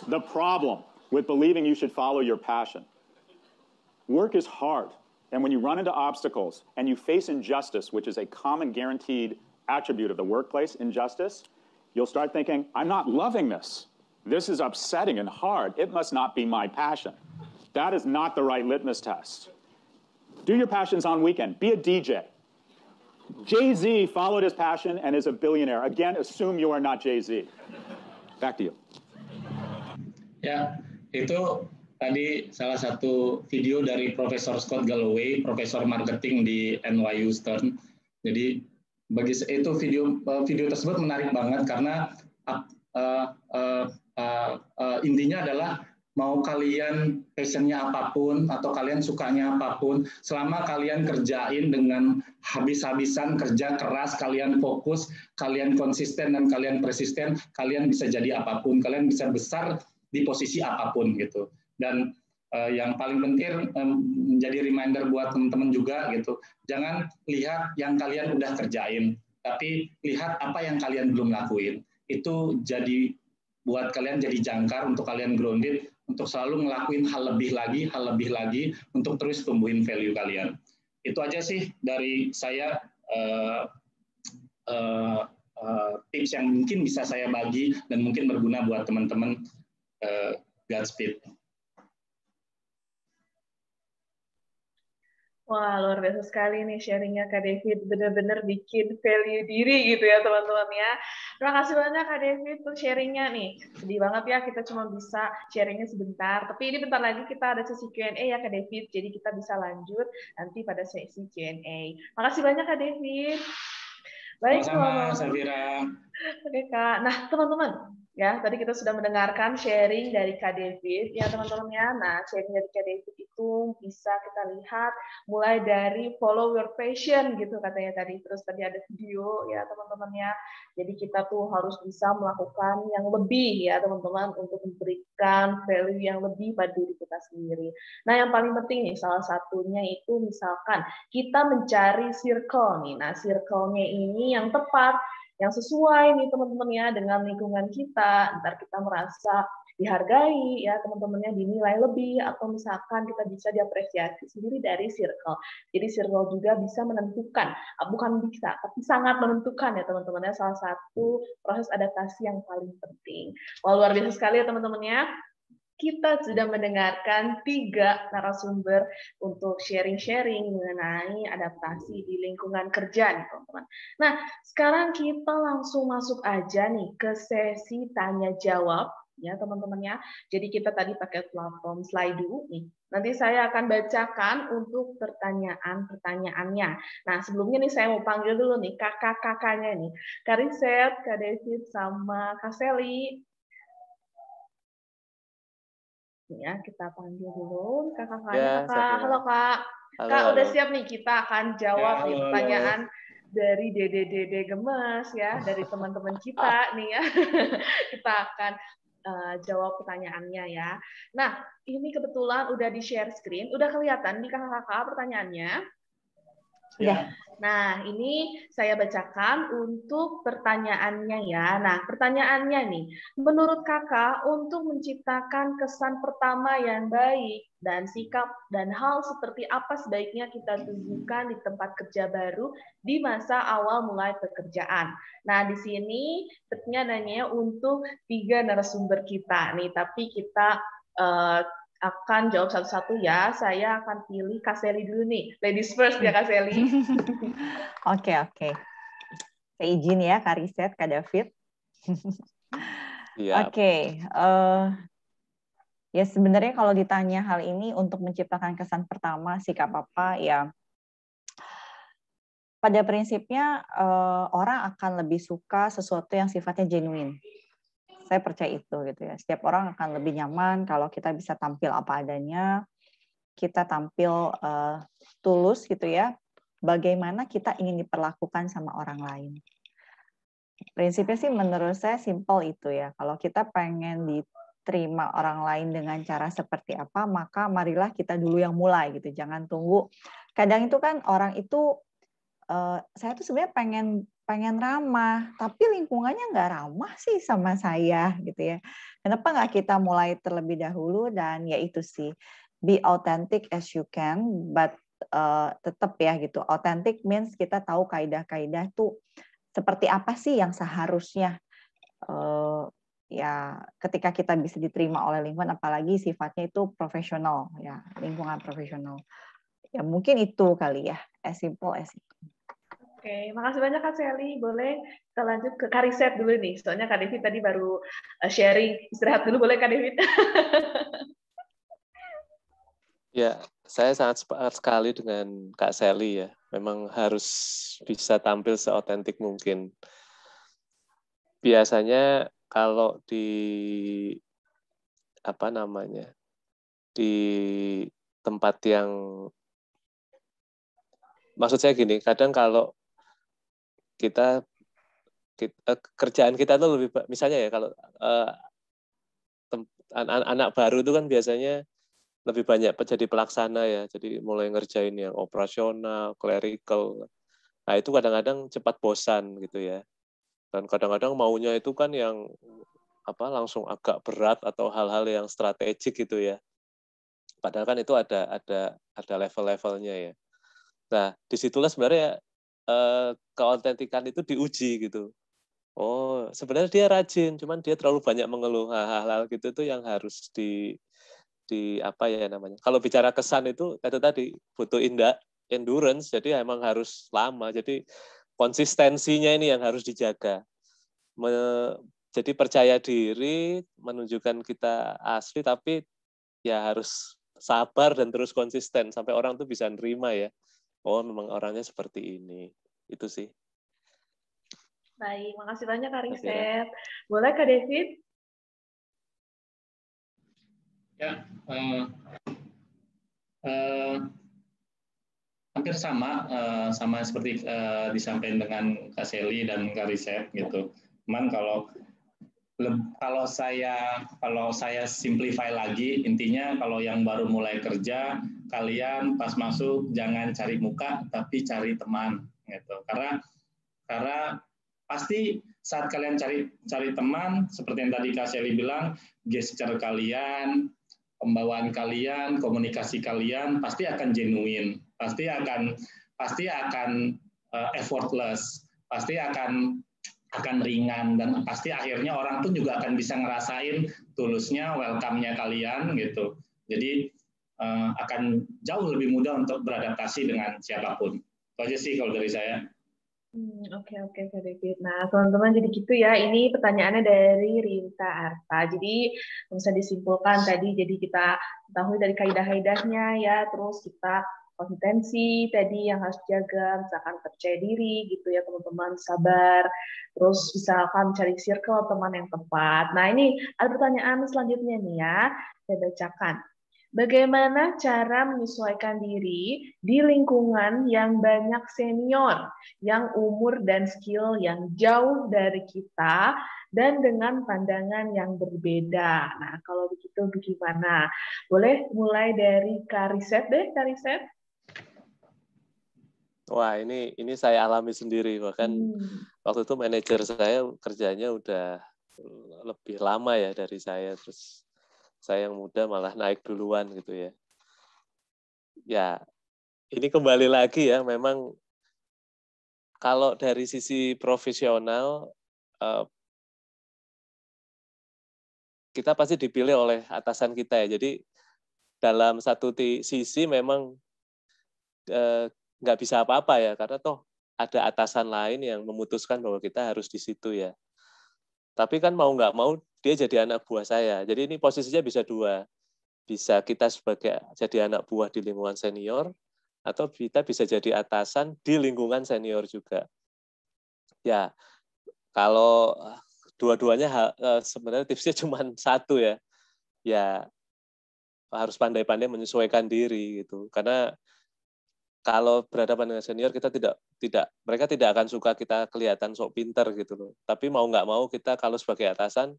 the problem with believing you should follow your passion. Work is hard. And when you run into obstacles and you face injustice, which is a common guaranteed attribute of the workplace, injustice, you'll start thinking, I'm not loving this. This is upsetting and hard. It must not be my passion. That is not the right litmus test. Do your passions on weekend. Be a DJ. Jay-Z followed his passion and is a billionaire. Again, assume you are not Jay-Z. Back to you. Ya, itu tadi salah satu video dari Profesor Scott Galloway, Profesor Marketing di NYU Stern. Jadi itu video tersebut menarik banget karena intinya adalah mau kalian passionnya apapun atau kalian sukanya apapun, selama kalian kerjain dengan habis-habisan, kerja keras, kalian fokus, kalian konsisten dan kalian persisten, kalian bisa jadi apapun, kalian bisa besar di posisi apapun gitu. Dan yang paling penting menjadi reminder buat teman-teman juga gitu, jangan lihat yang kalian udah kerjain, tapi lihat apa yang kalian belum lakuin. Itu jadi buat kalian jadi jangkar untuk kalian grounded, untuk selalu ngelakuin hal lebih lagi untuk terus tumbuhin value kalian. Itu aja sih dari saya, tips yang mungkin bisa saya bagi dan mungkin berguna buat teman-teman. Godspeed. Wah, luar biasa sekali nih sharingnya Kak David, benar-benar bikin value diri gitu ya teman-teman ya. Terima kasih banyak Kak David untuk sharingnya nih. Sedih banget ya kita cuma bisa sharingnya sebentar, tapi ini bentar lagi kita ada sesi Q&A ya Kak David, jadi kita bisa lanjut nanti pada sesi Q&A. Makasih banyak Kak David. Baik, sama-sama Safira. Oke Kak, nah teman-teman, ya, tadi kita sudah mendengarkan sharing dari Kak David, ya teman-teman ya. Nah, sharing dari Kak David itu bisa kita lihat mulai dari follow your passion gitu katanya tadi. Terus tadi ada video ya teman-teman ya. Jadi kita tuh harus bisa melakukan yang lebih ya teman-teman untuk memberikan value yang lebih pada diri kita sendiri. Nah, yang paling penting nih salah satunya itu misalkan kita mencari circle nih. Nah, circle-nya ini yang tepat, yang sesuai nih teman-teman ya dengan lingkungan kita, ntar kita merasa dihargai ya teman-temannya, dinilai lebih, atau misalkan kita bisa diapresiasi sendiri dari circle. Jadi circle juga bisa menentukan, bukan bisa, tapi sangat menentukan ya teman-teman ya, salah satu proses adaptasi yang paling penting. Wah, luar biasa sekali ya teman-teman ya. Kita sudah mendengarkan 3 narasumber untuk sharing-sharing mengenai adaptasi di lingkungan kerja nih teman-teman. Nah, sekarang kita langsung masuk aja nih ke sesi tanya-jawab ya teman-teman ya. Jadi kita tadi pakai platform Slido nih. Nanti saya akan bacakan untuk pertanyaan-pertanyaannya. Nah, sebelumnya nih saya mau panggil dulu nih kakak-kakaknya nih. Kak Riset, Kak David, sama Kak Sally. Ya, kita panggil dulu kakak-kakaknya. Kakak, halo Kak. Halo, Kak, halo. Udah siap nih, kita akan jawab nih Halo. pertanyaan dari Dede Gemes ya, dari teman-teman kita nih ya. Kita akan jawab pertanyaannya ya. Nah, ini kebetulan udah di-share screen, udah kelihatan nih kakak-kakak pertanyaannya. Ya. Nah, ini saya bacakan untuk pertanyaannya ya. Nah, pertanyaannya nih, menurut kakak untuk menciptakan kesan pertama yang baik dan sikap dan hal seperti apa sebaiknya kita tunjukkan di tempat kerja baru di masa awal mulai pekerjaan. Nah, di sini pertanyaannya untuk 3 narasumber kita nih, tapi kita akan jawab satu-satu ya. Saya akan pilih Kak Sally dulu nih. Ladies first ya Kak Sally. Oke. Saya izin ya Kak Riset, Kak David. Oke. Ya sebenarnya kalau ditanya hal ini untuk menciptakan kesan pertama sikap apa ya, pada prinsipnya orang akan lebih suka sesuatu yang sifatnya genuine. Saya percaya itu gitu ya. Setiap orang akan lebih nyaman kalau kita bisa tampil apa adanya, kita tampil tulus gitu ya. Bagaimana kita ingin diperlakukan sama orang lain. Prinsipnya sih menurut saya simple itu ya. Kalau kita pengen diterima orang lain dengan cara seperti apa, maka marilah kita dulu yang mulai gitu. Jangan tunggu. Kadang itu kan orang itu saya tuh sebenarnya pengen ramah, tapi lingkungannya nggak ramah sih sama saya gitu ya. Kenapa nggak kita mulai terlebih dahulu, dan ya itu sih, be authentic as you can, but tetap ya gitu. Authentic means kita tahu kaidah-kaidah tuh seperti apa sih yang seharusnya ya ketika kita bisa diterima oleh lingkungan, apalagi sifatnya itu profesional ya, lingkungan profesional. Ya mungkin itu kali ya, as simple as itu. Oke, makasih banyak Kak Sally. Boleh kita lanjut ke Kak Riset dulu nih. Soalnya Kak David tadi baru sharing. Istirahat dulu boleh Kak David? Ya, saya sangat sepakat sekali dengan Kak Sally ya. Memang harus bisa tampil seotentik mungkin. Biasanya kalau di di tempat yang, maksud saya gini, kadang kalau kita kerjaan kita tuh lebih, misalnya ya kalau anak baru itu kan biasanya lebih banyak jadi pelaksana ya, jadi mulai ngerjain yang operasional, clerical. Nah itu kadang-kadang cepat bosan gitu ya, dan kadang-kadang maunya itu kan yang langsung agak berat atau hal-hal yang strategik gitu ya. Padahal kan itu ada level-levelnya ya. Nah disitulah sebenarnya keautentikan itu diuji gitu. Oh, sebenarnya dia rajin, cuman dia terlalu banyak mengeluh. Hal-hal gitu itu yang harus di apa ya namanya. Kalau bicara kesan itu tadi butuh endurance, jadi emang harus lama. Jadi konsistensinya ini yang harus dijaga. Jadi percaya diri, menunjukkan kita asli, tapi ya harus sabar dan terus konsisten sampai orang tuh bisa nerima ya. Oh, memang orangnya seperti ini. Itu sih. Baik, makasih banyak Kak Riset. Boleh Kak David? Ya, hampir sama seperti disampaikan dengan Kak Sally dan Kak Riset gitu. Cuman kalau saya simplify lagi, intinya kalau yang baru mulai kerja, kalian pas masuk jangan cari muka tapi cari teman gitu. Karena pasti saat kalian cari teman, seperti yang tadi Kak Sally bilang, gesture kalian, pembawaan kalian, komunikasi kalian pasti akan genuine, pasti akan effortless, pasti akan ringan, dan pasti akhirnya orang pun juga akan bisa ngerasain tulusnya, welcome-nya kalian gitu. Jadi akan jauh lebih mudah untuk beradaptasi dengan siapapun. Itu aja sih kalau dari saya. Oke, Kak David. Nah, teman-teman, jadi gitu ya. Ini pertanyaannya dari Rinta Arta. Jadi bisa disimpulkan tadi, jadi kita ketahui dari kaidah-kaidahnya ya, terus kita konsistensi tadi yang harus dijaga, misalkan percaya diri gitu ya teman-teman, sabar, terus misalkan cari circle teman yang tepat. Nah, ini ada pertanyaan selanjutnya nih ya, saya bacakan. Bagaimana cara menyesuaikan diri di lingkungan yang banyak senior, yang umur dan skill yang jauh dari kita, dan dengan pandangan yang berbeda. Nah, kalau begitu bagaimana? Boleh mulai dari Kak Riset deh, Kak Riset. Wah, ini saya alami sendiri. Bahkan waktu itu manajer saya kerjanya udah lebih lama ya dari saya, terus saya yang muda malah naik duluan gitu ya. Ya, ini kembali lagi ya, memang kalau dari sisi profesional, kita pasti dipilih oleh atasan kita ya. Jadi dalam satu sisi memang nggak bisa apa-apa ya, karena toh ada atasan lain yang memutuskan bahwa kita harus di situ ya. Tapi kan mau nggak mau dia jadi anak buah saya. Jadi ini posisinya bisa dua. Bisa kita sebagai jadi anak buah di lingkungan senior, atau kita bisa jadi atasan di lingkungan senior juga. Ya, kalau dua-duanya sebenarnya tipsnya cuma satu ya. Ya harus pandai-pandai menyesuaikan diri gitu. Karena kalau berhadapan dengan senior kita mereka tidak akan suka kita kelihatan sok pinter gitu loh. Tapi mau nggak mau kita kalau sebagai atasan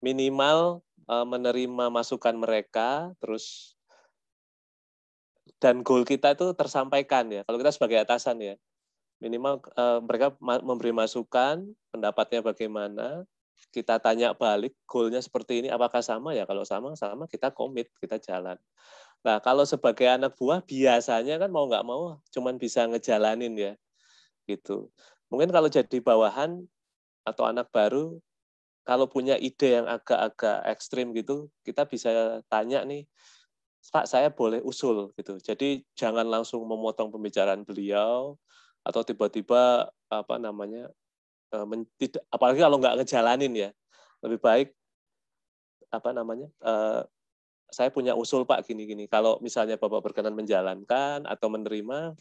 minimal menerima masukan mereka, terus dan goal kita itu tersampaikan ya. Kalau kita sebagai atasan ya, minimal mereka memberi masukan, pendapatnya bagaimana, kita tanya balik, goalnya seperti ini, apakah sama ya? Kalau sama kita komit, kita jalan. Nah, kalau sebagai anak buah biasanya kan mau nggak mau cuman bisa ngejalanin ya, gitu. Mungkin kalau jadi bawahan atau anak baru, kalau punya ide yang agak-agak ekstrim gitu, kita bisa tanya nih, Pak, saya boleh usul gitu. Jadi jangan langsung memotong pembicaraan beliau atau tiba-tiba apalagi kalau nggak ngejalanin ya. Lebih baik saya punya usul Pak gini-gini. Kalau misalnya Bapak berkenan menjalankan atau menerima,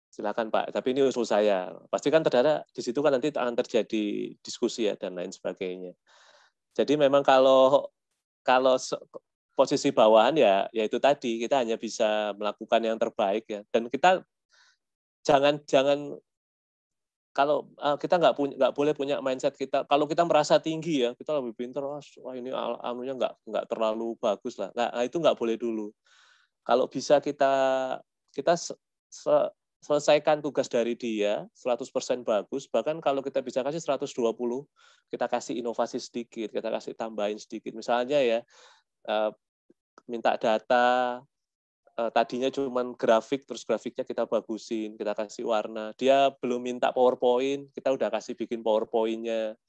silakan Pak. Tapi ini usul saya. Pasti kan ternyata di situ kan nanti akan terjadi diskusi ya dan lain sebagainya. Jadi memang kalau posisi bawahan ya itu tadi kita hanya bisa melakukan yang terbaik ya, dan kita jangan kalau kita nggak boleh punya mindset kita kalau kita merasa tinggi ya kita lebih pintar, wah ini anunya nggak terlalu bagus lah, itu nggak boleh dulu. Kalau bisa kita selesaikan tugas dari dia 100% bagus, bahkan kalau kita bisa kasih 120, kita kasih inovasi sedikit, kita kasih tambahin sedikit, misalnya ya minta data, tadinya cuma grafik, terus grafiknya kita bagusin, kita kasih warna. Dia belum minta PowerPoint, kita udah kasih bikin PowerPoint-nya.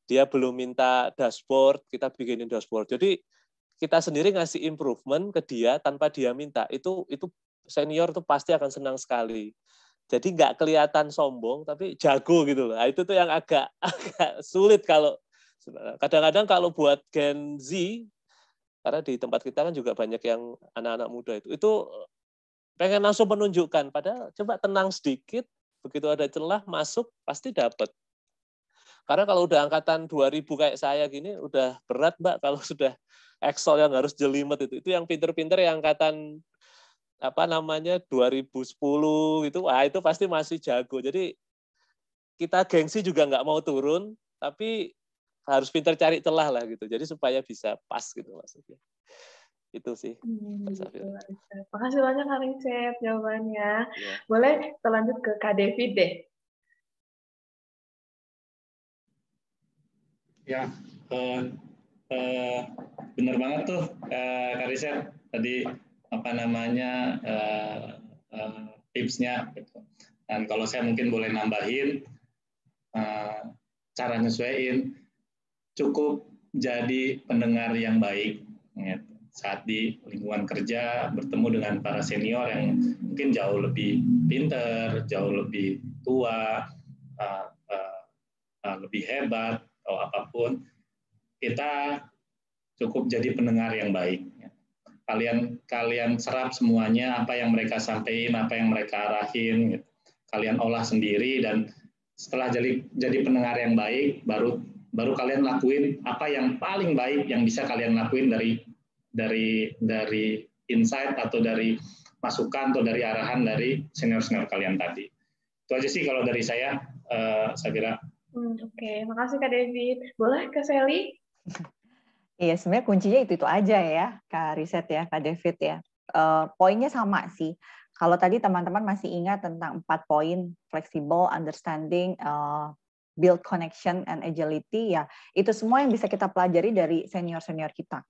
Dia belum minta dashboard, kita bikinin dashboard. Jadi kita sendiri ngasih improvement ke dia tanpa dia minta. Itu senior tuh pasti akan senang sekali. Jadi nggak kelihatan sombong, tapi jago gitu loh. Nah, itu tuh yang agak sulit kalau kadang-kadang kalau buat Gen Z. Karena di tempat kita kan juga banyak yang anak-anak muda itu pengen langsung menunjukkan, padahal coba tenang sedikit, begitu ada celah masuk pasti dapat. Karena kalau udah angkatan 2000 kayak saya gini udah berat Mbak kalau sudah Excel yang harus jelimet itu yang pinter-pinter yang angkatan 2010 gitu, itu pasti masih jago. Jadi kita gengsi juga nggak mau turun, tapi harus pintar cari celah lah gitu. Jadi supaya bisa pas gitu maksudnya. Itu sih. Makasih banyak Kak Richard jawabannya. Ya. Boleh kita lanjut ke Kak David deh. Ya, benar banget tuh Kak Richard tadi tipsnya. Gitu. Dan kalau saya mungkin boleh nambahin cara nyesuaiin. Cukup jadi pendengar yang baik ya. Saat di lingkungan kerja bertemu dengan para senior yang mungkin jauh lebih pintar, jauh lebih tua, lebih hebat atau apapun, kita cukup jadi pendengar yang baik. Ya. Kalian serap semuanya apa yang mereka sampaikan, apa yang mereka arahin, gitu. Kalian olah sendiri dan setelah jadi pendengar yang baik, baru kalian lakuin apa yang paling baik yang bisa kalian lakuin dari insight atau dari masukan atau dari arahan dari senior-senior kalian tadi. Itu aja sih kalau dari saya kira. Oke, makasih Kak David. Boleh Kak Sally? Iya, sebenarnya kuncinya itu aja ya, Kak Riset ya, Kak David ya. Poinnya sama sih. Kalau tadi teman-teman masih ingat tentang 4 poin, flexible, understanding, build connection and agility, ya itu semua yang bisa kita pelajari dari senior-senior kita.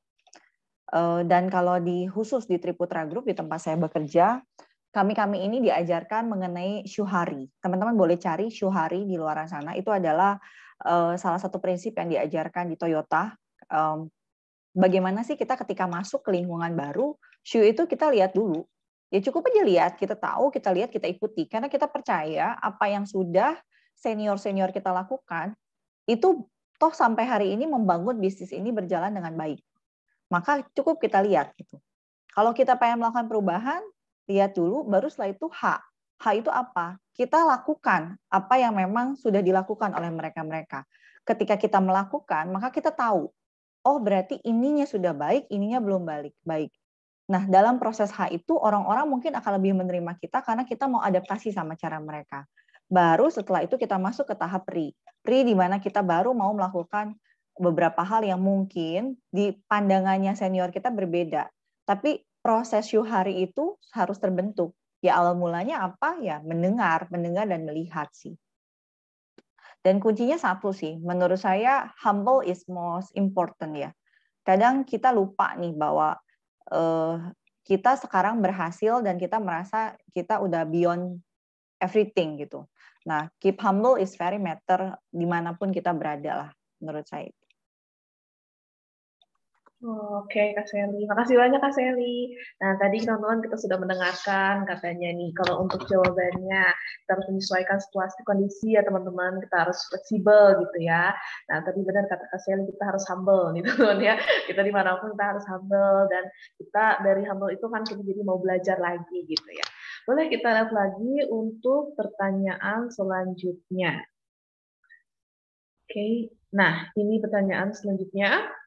Dan kalau khusus di Triputra Group, di tempat saya bekerja, kami ini diajarkan mengenai Shuhari. Teman-teman boleh cari Shuhari di luar sana, itu adalah salah satu prinsip yang diajarkan di Toyota. Bagaimana sih kita ketika masuk ke lingkungan baru, Shu itu kita lihat dulu. Ya cukup aja lihat, kita tahu, kita lihat, kita ikuti. Karena kita percaya apa yang sudah senior-senior kita lakukan, itu toh sampai hari ini membangun bisnis ini berjalan dengan baik. Maka cukup kita lihat. Gitu. Kalau kita pengen melakukan perubahan, lihat dulu, baru setelah itu H. H itu apa? Kita lakukan apa yang memang sudah dilakukan oleh mereka-mereka. Ketika kita melakukan, maka kita tahu, oh berarti ininya sudah baik, ininya belum baik. Nah, dalam proses H itu orang-orang mungkin akan lebih menerima kita karena kita mau adaptasi sama cara mereka. Baru setelah itu kita masuk ke tahap RI. RI di mana kita baru mau melakukan beberapa hal yang mungkin di pandangannya senior kita berbeda. Tapi proses Yuhari itu harus terbentuk. Ya awal mulanya apa? Ya mendengar dan melihat sih. Dan kuncinya satu sih, menurut saya humble is most important ya. Kadang kita lupa nih bahwa kita sekarang berhasil dan kita merasa kita udah beyond everything gitu. Nah, keep humble is very matter dimanapun kita berada lah, menurut saya. Oke, Kak Seli. Makasih banyak, Kak Seli. Nah, tadi teman-teman kita sudah mendengarkan katanya nih, kalau untuk jawabannya kita harus menyesuaikan situasi kondisi ya teman-teman, kita harus fleksibel gitu ya. Nah, tadi benar kata Kak Seli, kita harus humble nih teman-teman ya. Kita dimanapun kita harus humble, dan kita dari humble itu kan kita jadi mau belajar lagi gitu ya. Boleh kita lihat lagi untuk pertanyaan selanjutnya. Oke, nah ini pertanyaan selanjutnya.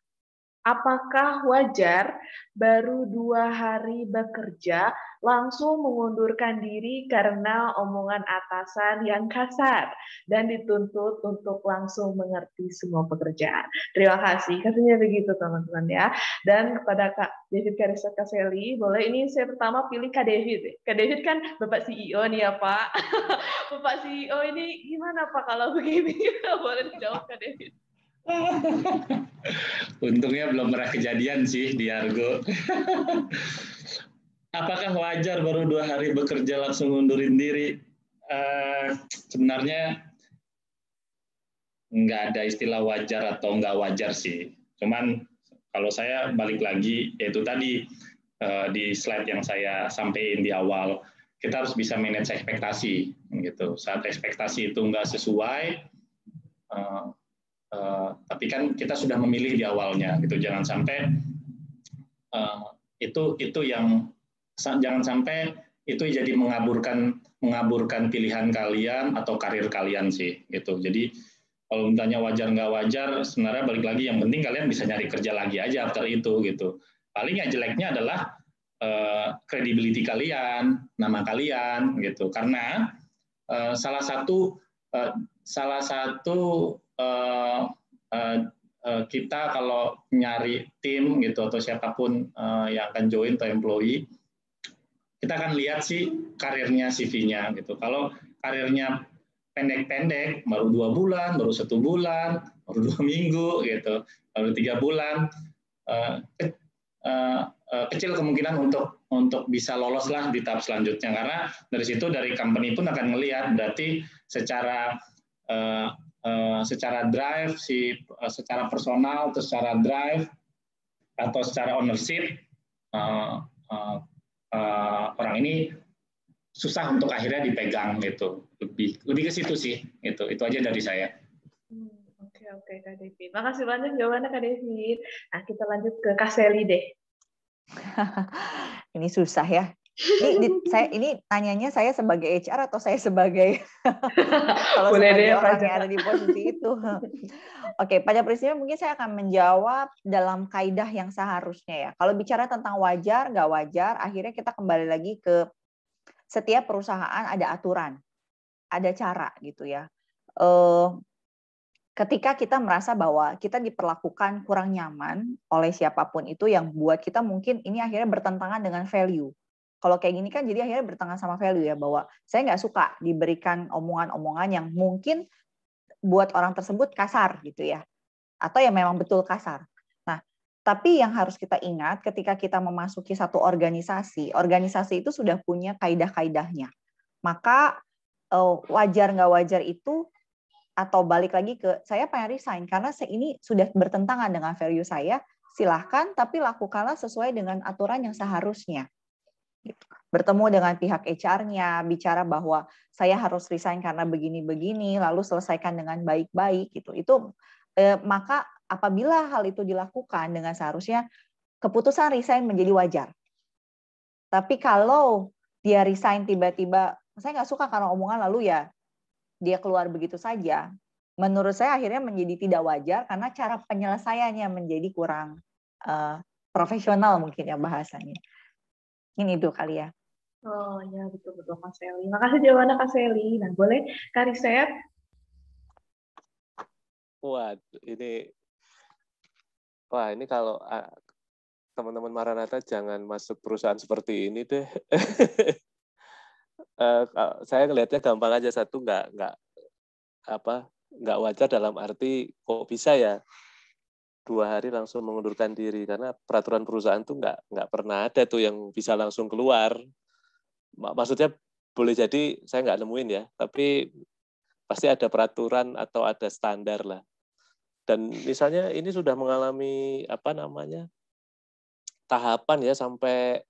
Apakah wajar baru 2 hari bekerja langsung mengundurkan diri karena omongan atasan yang kasar dan dituntut untuk langsung mengerti semua pekerjaan? Terima kasih, katanya begitu teman-teman ya. Dan kepada Kak David Karissa Kaseli, boleh ini saya pertama pilih Kak David. Kak David kan Bapak CEO nih ya Pak. Bapak CEO ini gimana Pak kalau begini? Boleh dijawab Kak David. Untungnya belum pernah kejadian sih di Argo. Apakah wajar baru 2 hari bekerja langsung ngundurin diri? Sebenarnya nggak ada istilah wajar atau nggak wajar sih. Cuman kalau saya balik lagi, yaitu tadi di slide yang saya sampaikan di awal, kita harus bisa manage ekspektasi. Gitu. Saat ekspektasi itu nggak sesuai, tapi kan kita sudah memilih di awalnya, gitu. Jangan sampai itu yang jangan sampai itu jadi mengaburkan pilihan kalian atau karir kalian sih, gitu. Jadi kalau ditanya wajar nggak wajar, sebenarnya balik lagi yang penting kalian bisa nyari kerja lagi aja after itu, gitu. Paling yang jeleknya adalah credibility kalian, nama kalian, gitu. Karena salah satu kita kalau nyari tim gitu atau siapapun yang akan join atau employee, kita akan lihat sih karirnya, CV-nya gitu. Kalau karirnya pendek-pendek, baru 2 bulan, baru 1 bulan, baru 2 minggu gitu, baru 3 bulan, kecil kemungkinan untuk bisa lolos lah di tahap selanjutnya, karena dari situ dari company pun akan melihat berarti secara drive, secara personal, atau secara drive, atau secara ownership, orang ini susah untuk akhirnya dipegang gitu. Lebih ke situ sih. Itu aja dari saya. Oke, Kak David. Makasih banyak jawabannya Kak David. Nah, kita lanjut ke Kak Seli deh. Ini susah ya. Ini tanyanya saya sebagai HR atau saya sebagai kalau sebagai orang yang ada di posisi itu. Oke, pada prinsipnya mungkin saya akan menjawab dalam kaidah yang seharusnya ya. Kalau bicara tentang wajar, nggak wajar, akhirnya kita kembali lagi ke setiap perusahaan ada aturan, ada cara gitu ya. Ketika kita merasa bahwa kita diperlakukan kurang nyaman oleh siapapun itu yang buat kita mungkin ini akhirnya bertentangan dengan value. Kalau kayak gini kan jadi akhirnya bertentangan sama value ya, bahwa saya nggak suka diberikan omongan-omongan yang mungkin buat orang tersebut kasar gitu ya, atau yang memang betul kasar. Nah, tapi yang harus kita ingat ketika kita memasuki satu organisasi itu sudah punya kaidah-kaidahnya. Maka wajar nggak wajar itu, atau balik lagi ke saya pengen resign karena ini sudah bertentangan dengan value saya, silahkan, tapi lakukanlah sesuai dengan aturan yang seharusnya. Bertemu dengan pihak HR-nya, bicara bahwa saya harus resign karena begini-begini, lalu selesaikan dengan baik-baik gitu. Maka apabila hal itu dilakukan dengan seharusnya, keputusan resign menjadi wajar. Tapi kalau dia resign tiba-tiba, saya nggak suka karena omongan lalu ya dia keluar begitu saja. Menurut saya akhirnya menjadi tidak wajar karena cara penyelesaiannya menjadi kurang profesional mungkin ya bahasanya. Ini itu kali ya. Oh ya, betul-betul Kak Seli. Makasih jawabannya Kak Seli. Nah, boleh Kak Riset? Ini kalau teman-teman Maranatha jangan masuk perusahaan seperti ini deh. Saya ngelihatnya gampang aja, satu nggak wajar dalam arti kok bisa ya 2 hari langsung mengundurkan diri, karena peraturan perusahaan tuh nggak pernah ada tuh yang bisa langsung keluar. Maksudnya boleh jadi saya nggak nemuin ya, tapi pasti ada peraturan atau ada standar lah. Dan misalnya ini sudah mengalami tahapan ya sampai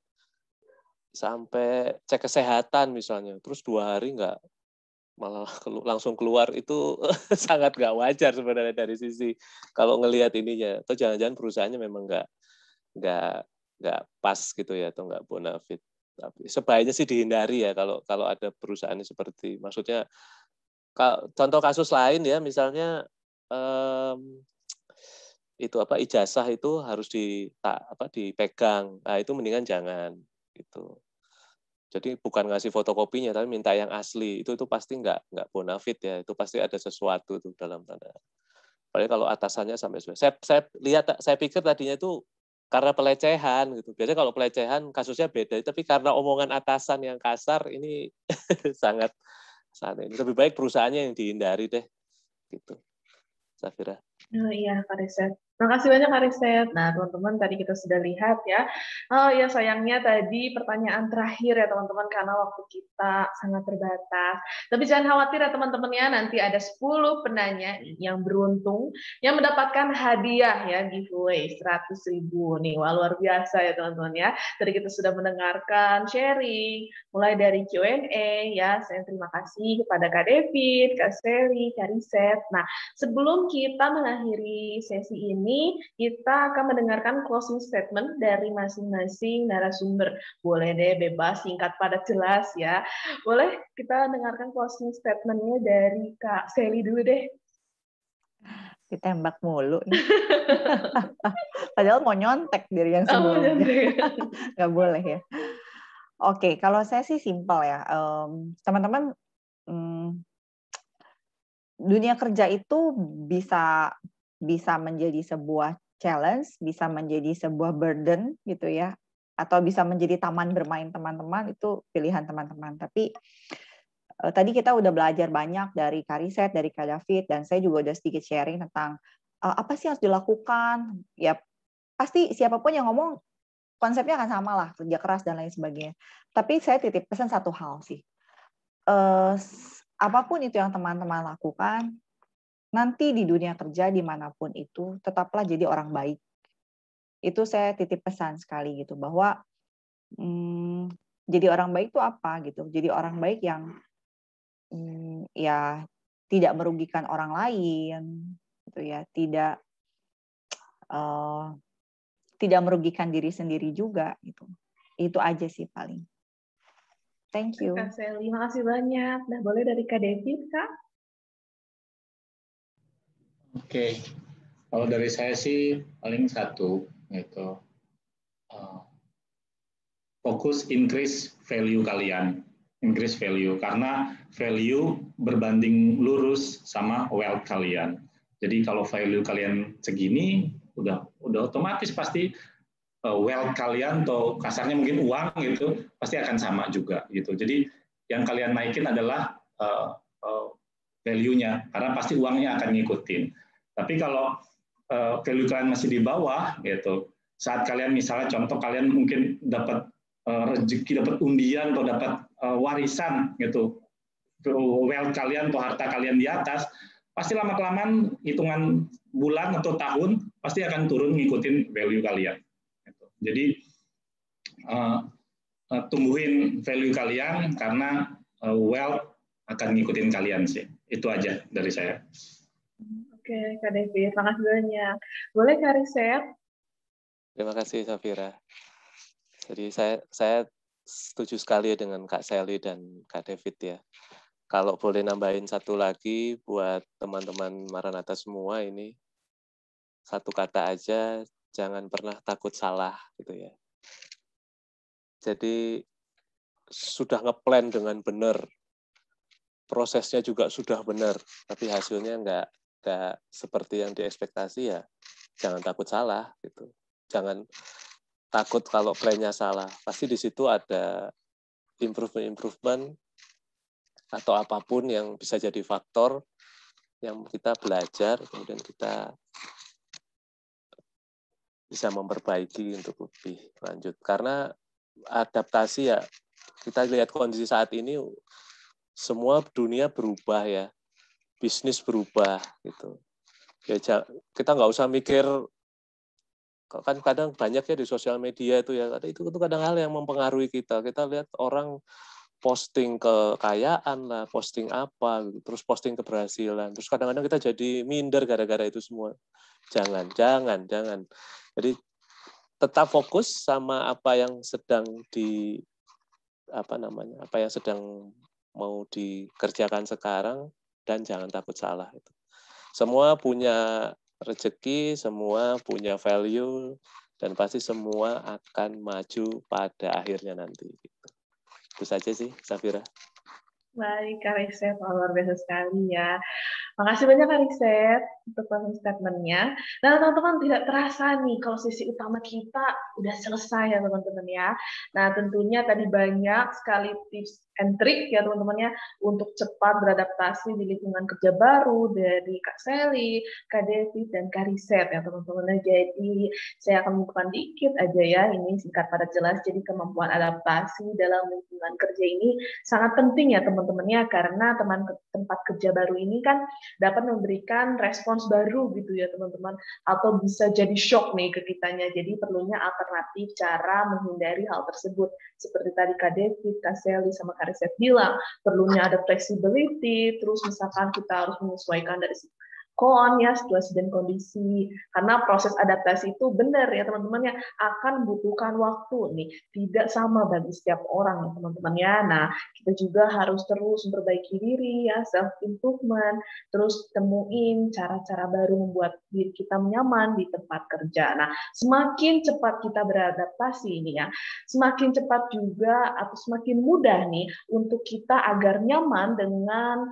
cek kesehatan misalnya, terus 2 hari nggak malah langsung keluar, itu sangat nggak wajar sebenarnya dari sisi kalau ngelihat ininya. Atau jangan-jangan perusahaannya memang nggak pas gitu ya, atau nggak bonafit. Tapi sebaiknya sih dihindari ya kalau ada perusahaan seperti, maksudnya contoh kasus lain ya, misalnya ijazah itu harus dipegang. Nah, itu mendingan jangan gitu. Jadi bukan ngasih fotokopinya, tapi minta yang asli. Itu pasti nggak bonafit ya. Itu pasti ada sesuatu tuh dalam tanda. Apalagi kalau atasannya sampai saya pikir tadinya itu karena pelecehan gitu. Biasanya kalau pelecehan kasusnya beda, tapi karena omongan atasan yang kasar ini sangat ini. Lebih baik perusahaannya yang dihindari deh gitu. Safira. Oh iya Kak Riset. Terima kasih banyak Kak Riset. Nah teman-teman tadi kita sudah lihat ya. Oh ya sayangnya tadi pertanyaan terakhir ya teman-teman karena waktu kita sangat terbatas. Tapi jangan khawatir ya teman-teman ya, nanti ada 10 penanya yang beruntung yang mendapatkan hadiah ya, giveaway 100.000 nih. Wah luar biasa ya teman-teman ya. Tadi kita sudah mendengarkan sharing mulai dari Q&A ya. Saya terima kasih kepada Kak David, Kak Seli, Kak Riset. Nah sebelum kita mengakhiri sesi ini, kita akan mendengarkan closing statement dari masing-masing narasumber. Boleh deh, bebas, singkat, padat, jelas ya. Boleh kita dengarkan closing statement-nya dari Kak Seli dulu deh. Ditembak mulu. Padahal mau nyontek dari yang sebelumnya. Nggak boleh ya. Oke, kalau saya sih simpel ya. Teman-teman, dunia kerja itu bisa menjadi sebuah challenge, bisa menjadi sebuah burden gitu ya, atau bisa menjadi taman bermain teman-teman, itu pilihan teman-teman. Tapi tadi kita udah belajar banyak dari Kak Riset, dari Kak David, dan saya juga udah sedikit sharing tentang apa sih harus dilakukan. Ya pasti siapapun yang ngomong konsepnya akan sama lah, kerja keras dan lain sebagainya. Tapi saya titip pesan satu hal sih. Apapun itu yang teman-teman lakukan, nanti di dunia kerja dimanapun itu, tetaplah jadi orang baik. Itu saya titip pesan sekali gitu, bahwa jadi orang baik itu apa gitu. Jadi orang baik yang ya tidak merugikan orang lain, gitu ya, tidak merugikan diri sendiri juga gitu. Itu aja sih paling. Thank you. Kak Seli, makasih banyak. Nah boleh dari Kak David, Kak? Oke, kalau dari saya sih paling satu, gitu. Fokus increase value kalian, increase value, karena value berbanding lurus sama wealth kalian. Jadi kalau value kalian segini, udah otomatis pasti wealth kalian atau kasarnya mungkin uang gitu pasti akan sama juga gitu. Jadi yang kalian naikin adalah value-nya, karena pasti uangnya akan ngikutin. Tapi kalau value kalian masih di bawah, gitu, saat kalian misalnya contoh kalian mungkin dapat rezeki, dapat undian atau dapat warisan, gitu, wealth kalian atau harta kalian di atas, pasti lama-kelamaan hitungan bulan atau tahun pasti akan turun ngikutin value kalian. Gitu. Jadi tumbuhin value kalian karena wealth akan ngikutin kalian sih. Itu aja dari saya. Oke, Kak David, makasih banyak. Boleh Kak Riset? Terima kasih Safira. Jadi saya setuju sekali dengan Kak Sally dan Kak David ya. Kalau boleh nambahin satu lagi buat teman-teman Maranatha semua ini, satu kata aja, jangan pernah takut salah gitu ya. Jadi sudah ngeplan dengan benar, prosesnya juga sudah benar, tapi hasilnya nggak seperti yang diekspektasi ya, jangan takut salah gitu. Jangan takut kalau plannya salah. Pasti di situ ada improvement atau apapun yang bisa jadi faktor yang kita belajar, kemudian kita bisa memperbaiki untuk lebih lanjut. Karena adaptasi ya, kita lihat kondisi saat ini, semua dunia berubah ya, bisnis berubah gitu. Ya kita nggak usah mikir, kan kadang banyak ya di sosial media itu ya, itu kadang hal yang mempengaruhi kita. Kita lihat orang posting kekayaan lah, posting apa, gitu. Terus posting keberhasilan. Terus kadang-kadang kita jadi minder gara-gara itu semua. Jangan. Jadi tetap fokus sama apa yang sedang apa yang sedang mau dikerjakan sekarang, dan jangan takut salah. Semua punya rezeki, semua punya value, dan pasti semua akan maju pada akhirnya nanti. Itu saja sih, Safira. Baik, Kak Riset, luar biasa sekali ya. Makasih banyak Kak Riset untuk closing statement-nya. Nah, teman-teman, tidak terasa nih kalau sesi utama kita udah selesai ya teman-teman ya. Nah, tentunya tadi banyak sekali tips and trick ya teman-teman ya untuk cepat beradaptasi di lingkungan kerja baru dari Kak Sally, Kak David, dan Kak Riset ya teman-teman. Jadi saya akan membuka dikit aja ya, ini singkat padat jelas. Jadi kemampuan adaptasi dalam lingkungan kerja ini sangat penting ya teman-teman ya, karena tempat kerja baru ini kan dapat memberikan respons baru gitu ya teman-teman, atau bisa jadi shock nih ke kitanya. Jadi perlunya alternatif cara menghindari hal tersebut. Seperti tadi Kak David, Kak Sally, sama Kak Riset bilang, perlunya ada flexibility, terus misalkan kita harus menyesuaikan dari ya situasi dan kondisi, karena proses adaptasi itu benar ya teman-teman ya, akan membutuhkan waktu nih, tidak sama bagi setiap orang ya teman-teman ya. Nah, kita juga harus terus memperbaiki diri ya, self improvement, terus temuin cara-cara baru membuat diri kita nyaman di tempat kerja. Nah, semakin cepat kita beradaptasi ini ya, semakin cepat juga atau semakin mudah nih untuk kita agar nyaman dengan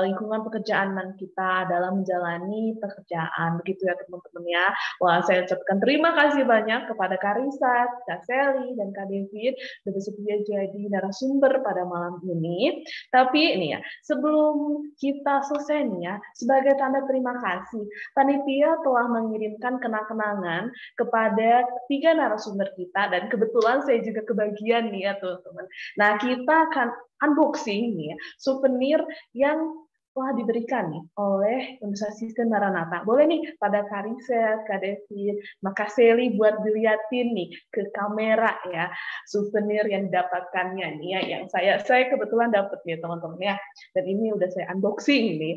lingkungan pekerjaan kita dalam menjalani pekerjaan, begitu ya teman-teman ya. Wah, saya ucapkan terima kasih banyak kepada Kak Risat, Kak Sally, dan Kak David sudah bersedia jadi narasumber pada malam ini. Tapi ini ya, sebelum kita selesai nih ya, sebagai tanda terima kasih, panitia telah mengirimkan kenang-kenangan kepada 3 narasumber kita, dan kebetulan saya juga kebagian nih ya teman-teman. Nah, kita akan unboxing nih ya, souvenir yang telah diberikan nih oleh Universitas Kristen Maranatha. Boleh nih pada Kak Riset, Kak David, Kak Sally buat dilihatin nih ke kamera ya, souvenir yang didapatkannya nih ya, yang saya kebetulan dapat nih teman-teman ya, dan ini udah saya unboxing nih.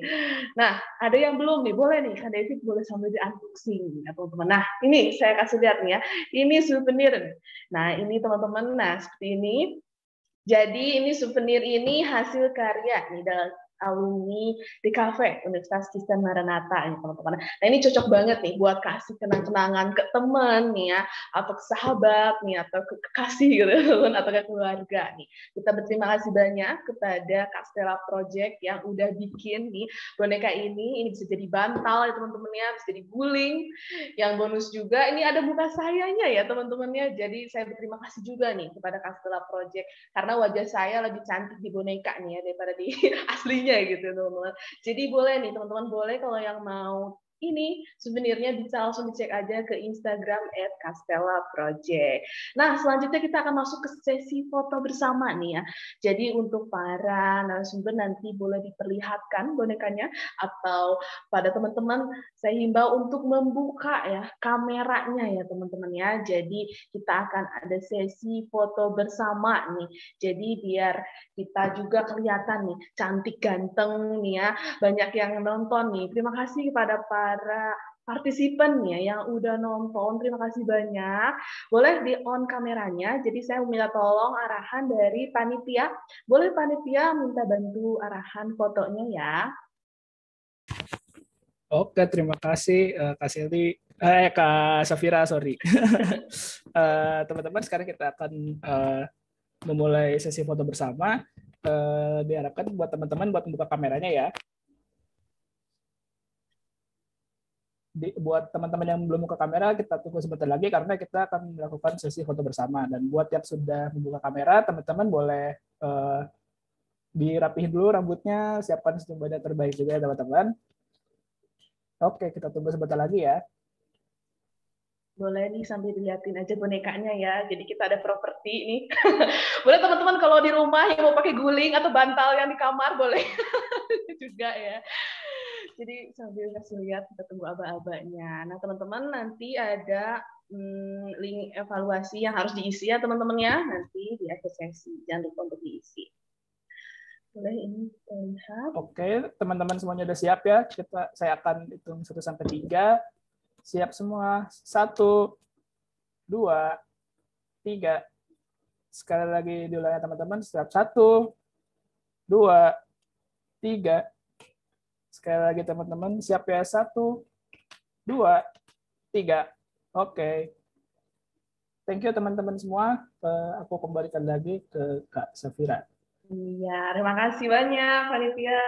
Nah, ada yang belum nih, boleh nih Kak David boleh sambil di unboxing ya teman-teman. Nah, ini saya kasih lihat nih ya, ini souvenir. Nah, ini teman-teman, nah seperti ini. Jadi ini souvenir ini hasil karya nih dari alumni di Cafe Universitas Kristen Maranatha ini teman-teman. Nah, ini cocok banget nih buat kasih kenang-kenangan ke teman nih ya, atau ke sahabat nih, atau ke kekasih gitu atau ke keluarga nih. Kita berterima kasih banyak kepada Kak Stella Project yang udah bikin nih boneka ini bisa jadi bantal ya teman-teman ya, bisa jadi guling. Yang bonus juga ini ada muka sayanya ya teman-teman ya. Jadi saya berterima kasih juga nih kepada Kak Stella Project, karena wajah saya lebih cantik di boneka nih ya daripada di aslinya gitu teman-teman. Jadi boleh nih teman-teman, boleh kalau yang mau ini souvenirnya bisa langsung dicek aja ke Instagram @castellaproject. Nah, selanjutnya kita akan masuk ke sesi foto bersama nih ya. Jadi untuk para narasumber nanti boleh diperlihatkan bonekanya, atau pada teman-teman saya himbau untuk membuka ya kameranya ya teman-teman ya. Jadi kita akan ada sesi foto bersama nih. Jadi biar kita juga kelihatan nih cantik ganteng nih ya, banyak yang nonton nih. Terima kasih kepada para partisipan ya yang udah nonton, terima kasih banyak. Boleh di on kameranya, jadi saya minta tolong arahan dari panitia. Boleh panitia minta bantu arahan fotonya ya. Oke, terima kasih Kak Selly, Kak Safira, sorry. Teman-teman, sekarang kita akan memulai sesi foto bersama. Diharapkan buat teman-teman buat membuka kameranya ya. Buat teman-teman yang belum buka kamera, kita tunggu sebentar lagi karena kita akan melakukan sesi foto bersama. Dan buat yang sudah membuka kamera, teman-teman boleh dirapihin dulu rambutnya, siapkan senyuman terbaik juga ya teman-teman. Oke, kita tunggu sebentar lagi ya. Boleh nih sambil dilihatin aja bonekanya ya. Jadi kita ada properti nih. Boleh teman-teman kalau di rumah yang mau pakai guling atau bantal yang di kamar boleh juga ya. Jadi sambil kasih lihat kita tunggu aba-abanya. Nah teman-teman nanti ada link evaluasi yang harus diisi ya teman-teman ya. Nanti di akhir sesi jangan lupa untuk diisi. Boleh ini kita lihat. Oke, teman-teman semuanya udah siap ya. Saya akan hitung 1 sampai 3. Siap semua. 1, 2, 3. Sekali lagi diulang ya teman-teman. Siap 1, 2, 3. Sekali lagi teman-teman. Siap ya 1, 2, 3. Oke. Thank you teman-teman semua. Aku kembalikan lagi ke Kak Safira. Iya, terima kasih banyak panitia.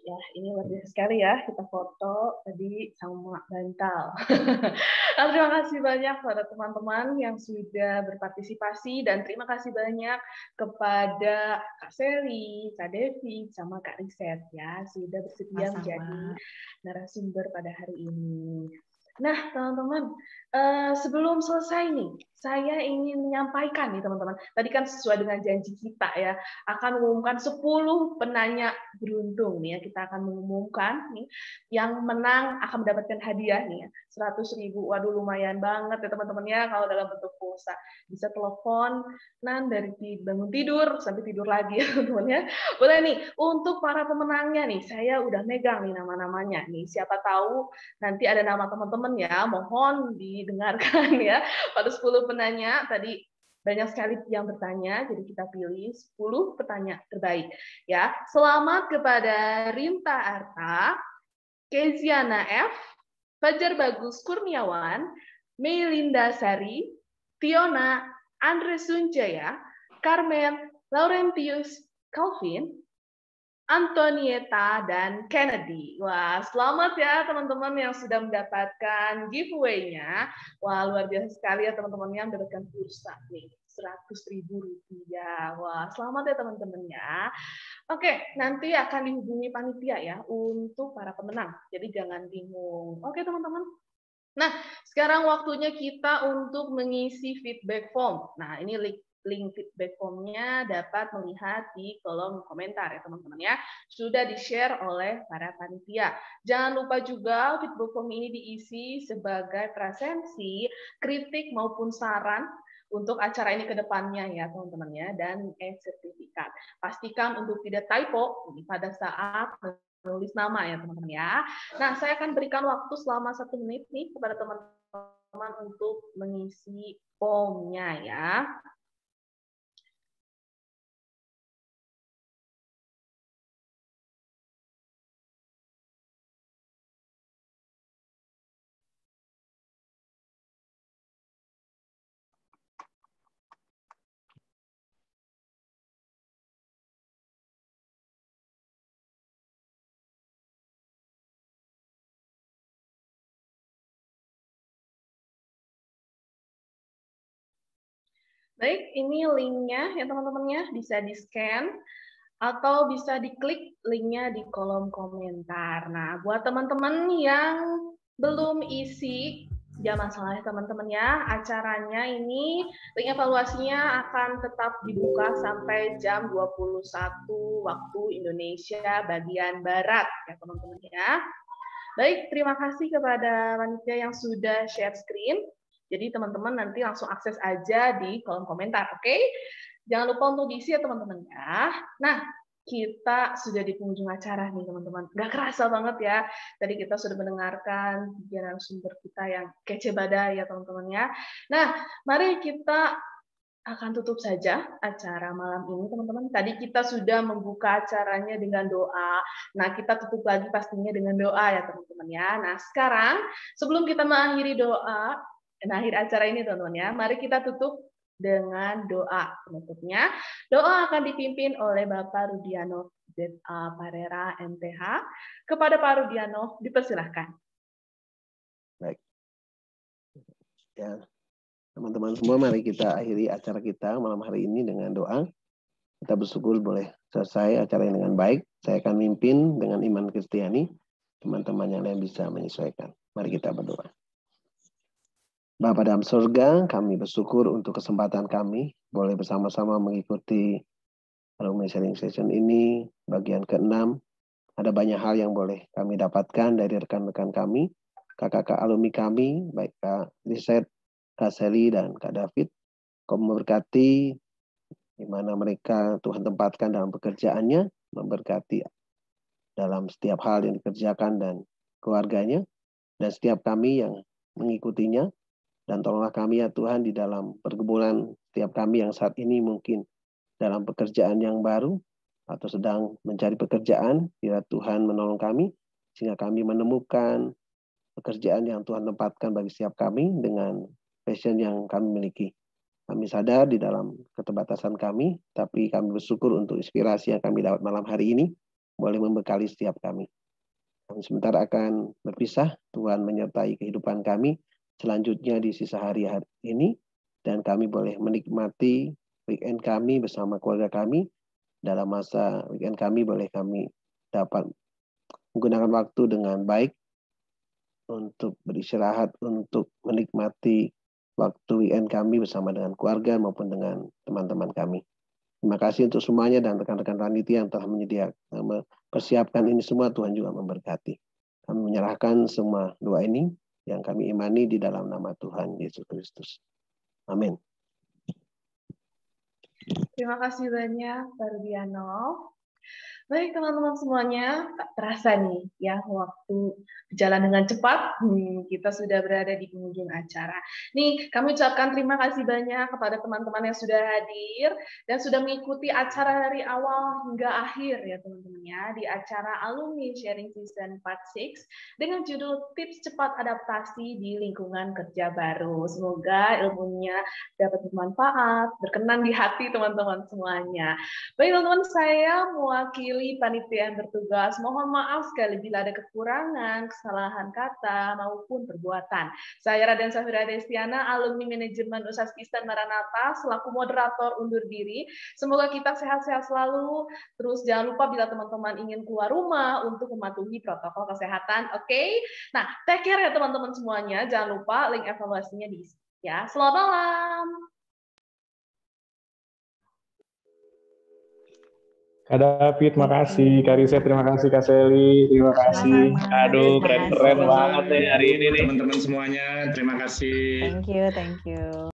Ya, ini luar biasa sekali ya kita foto tadi sama bantal. Nah, terima kasih banyak pada teman-teman yang sudah berpartisipasi dan terima kasih banyak kepada Kak Selly, Kak Devi, sama Kak Riset ya sudah bersedia menjadi narasumber pada hari ini. Nah, teman-teman, sebelum selesai nih, saya ingin menyampaikan nih teman-teman. Tadi kan sesuai dengan janji kita ya, akan mengumumkan 10 penanya beruntung nih ya. Kita akan mengumumkan nih yang menang akan mendapatkan hadiah nih ya. 100.000. Waduh lumayan banget ya teman-teman ya kalau dalam bentuk pulsa. Bisa telepon dari bangun tidur sampai tidur lagi ya teman-teman ya. Boleh nih untuk para pemenangnya nih, saya udah megang nih nama-namanya nih. Siapa tahu nanti ada nama teman-teman ya, mohon didengarkan ya. Pada 10 penanya tadi banyak sekali yang bertanya, jadi kita pilih 10 petanya terbaik ya. Selamat kepada Rinta Arta, Keziana F, Fajar Bagus Kurniawan, Melinda Sari, Tiona, Andre Sunjaya, Carmen Laurentius Calvin, Antonieta, dan Kennedy. Wah, selamat ya teman-teman yang sudah mendapatkan giveaway-nya. Wah, luar biasa sekali ya teman-teman yang mendapatkan pulsa nih, 100.000 rupiah. Wah, selamat ya teman-teman ya. Oke, nanti akan dihubungi panitia ya untuk para pemenang. Jadi jangan bingung. Oke teman-teman. Nah, sekarang waktunya kita untuk mengisi feedback form. Nah, ini link feedback form-nya dapat melihat di kolom komentar ya teman-teman ya. Sudah di-share oleh para panitia. Jangan lupa juga feedback form ini diisi sebagai presensi, kritik maupun saran untuk acara ini ke depannya ya teman-teman ya, dan sertifikat. Pastikan untuk tidak typo pada saat menulis nama ya teman-teman ya. Nah, saya akan berikan waktu selama 1 menit nih kepada teman-teman untuk mengisi formnya ya. Baik, ini linknya ya teman-temannya, bisa di-scan atau bisa diklik linknya di kolom komentar. Nah, buat teman-teman yang belum isi, jangan masalah ya teman-teman ya, acaranya ini link evaluasinya akan tetap dibuka sampai jam 21 waktu Indonesia bagian Barat ya teman-teman ya. Baik, terima kasih kepada panitia yang sudah share screen. Jadi teman-teman nanti langsung akses aja di kolom komentar, oke? Jangan lupa untuk diisi ya teman-teman ya. Nah, kita sudah di penghujung acara nih teman-teman. Gak kerasa banget ya. Tadi kita sudah mendengarkan narasumber kita yang kece badai ya teman-teman ya. Nah, mari kita akan tutup saja acara malam ini teman-teman. Tadi kita sudah membuka acaranya dengan doa. Nah, kita tutup lagi pastinya dengan doa ya teman-teman ya. Nah, sekarang sebelum kita mengakhiri doa, akhir acara ini teman-teman ya, mari kita tutup dengan doa penutupnya. Doa akan dipimpin oleh Bapak Rudiano ZA Parera MTH. Kepada Pak Rudiano, dipersilahkan. Baik. Ya, teman-teman semua, mari kita akhiri acara kita malam hari ini dengan doa. Kita bersyukur boleh selesai acara ini dengan baik. Saya akan mimpin dengan iman Kristiani. Teman-teman yang lain bisa menyesuaikan. Mari kita berdoa. Bapa dalam surga, kami bersyukur untuk kesempatan kami boleh bersama-sama mengikuti alumni sharing session ini, bagian ke-6. Ada banyak hal yang boleh kami dapatkan dari rekan-rekan kami, kakak-kakak alumni kami, baik Kak Riset, Kak Sally, dan Kak David. Kau memberkati di mana mereka Tuhan tempatkan dalam pekerjaannya, memberkati dalam setiap hal yang dikerjakan dan keluarganya, dan setiap kami yang mengikutinya. Dan tolonglah kami ya Tuhan di dalam pergumulan setiap kami yang saat ini mungkin dalam pekerjaan yang baru atau sedang mencari pekerjaan, biar Tuhan menolong kami sehingga kami menemukan pekerjaan yang Tuhan tempatkan bagi setiap kami dengan passion yang kami miliki. Kami sadar di dalam keterbatasan kami, tapi kami bersyukur untuk inspirasi yang kami dapat malam hari ini boleh membekali setiap kami. Kami sebentar akan berpisah, Tuhan menyertai kehidupan kami selanjutnya di sisa hari ini, dan kami boleh menikmati weekend kami bersama keluarga kami. Dalam masa weekend kami boleh kami dapat menggunakan waktu dengan baik untuk beristirahat, untuk menikmati waktu weekend kami bersama dengan keluarga maupun dengan teman-teman kami. Terima kasih untuk semuanya dan rekan-rekan panitia yang telah menyediakan, mempersiapkan ini semua. Tuhan juga memberkati. Kami menyerahkan semua doa ini yang kami imani di dalam nama Tuhan Yesus Kristus. Amin. Terima kasih banyak, Pak Rudiano. Baik teman-teman semuanya, tak terasa nih ya waktu berjalan dengan cepat. Kita sudah berada di penghujung acara. Nih kami ucapkan terima kasih banyak kepada teman-teman yang sudah hadir dan sudah mengikuti acara dari awal hingga akhir ya teman-teman ya di acara Alumni Sharing Season Part 6 dengan judul Tips Cepat Adaptasi di Lingkungan Kerja Baru. Semoga ilmunya dapat bermanfaat, berkenan di hati teman-teman semuanya. Baik teman-teman, saya mewakili panitia yang bertugas. Mohon maaf sekali bila ada kekurangan, kesalahan kata, maupun perbuatan. Saya Raden Safira Destiana, alumni manajemen Usaha Kristen Maranatha, selaku moderator undur diri. Semoga kita sehat-sehat selalu. Terus jangan lupa bila teman-teman ingin keluar rumah untuk mematuhi protokol kesehatan. Oke? Nah, take care ya teman-teman semuanya. Jangan lupa link evaluasinya di ya. Selamat malam. Kak David, terima kasih. Kak Riset, terima kasih. Kak Sally, terima kasih. Aduh, keren-keren banget nih hari ini nih. Teman-teman semuanya, terima kasih. Thank you.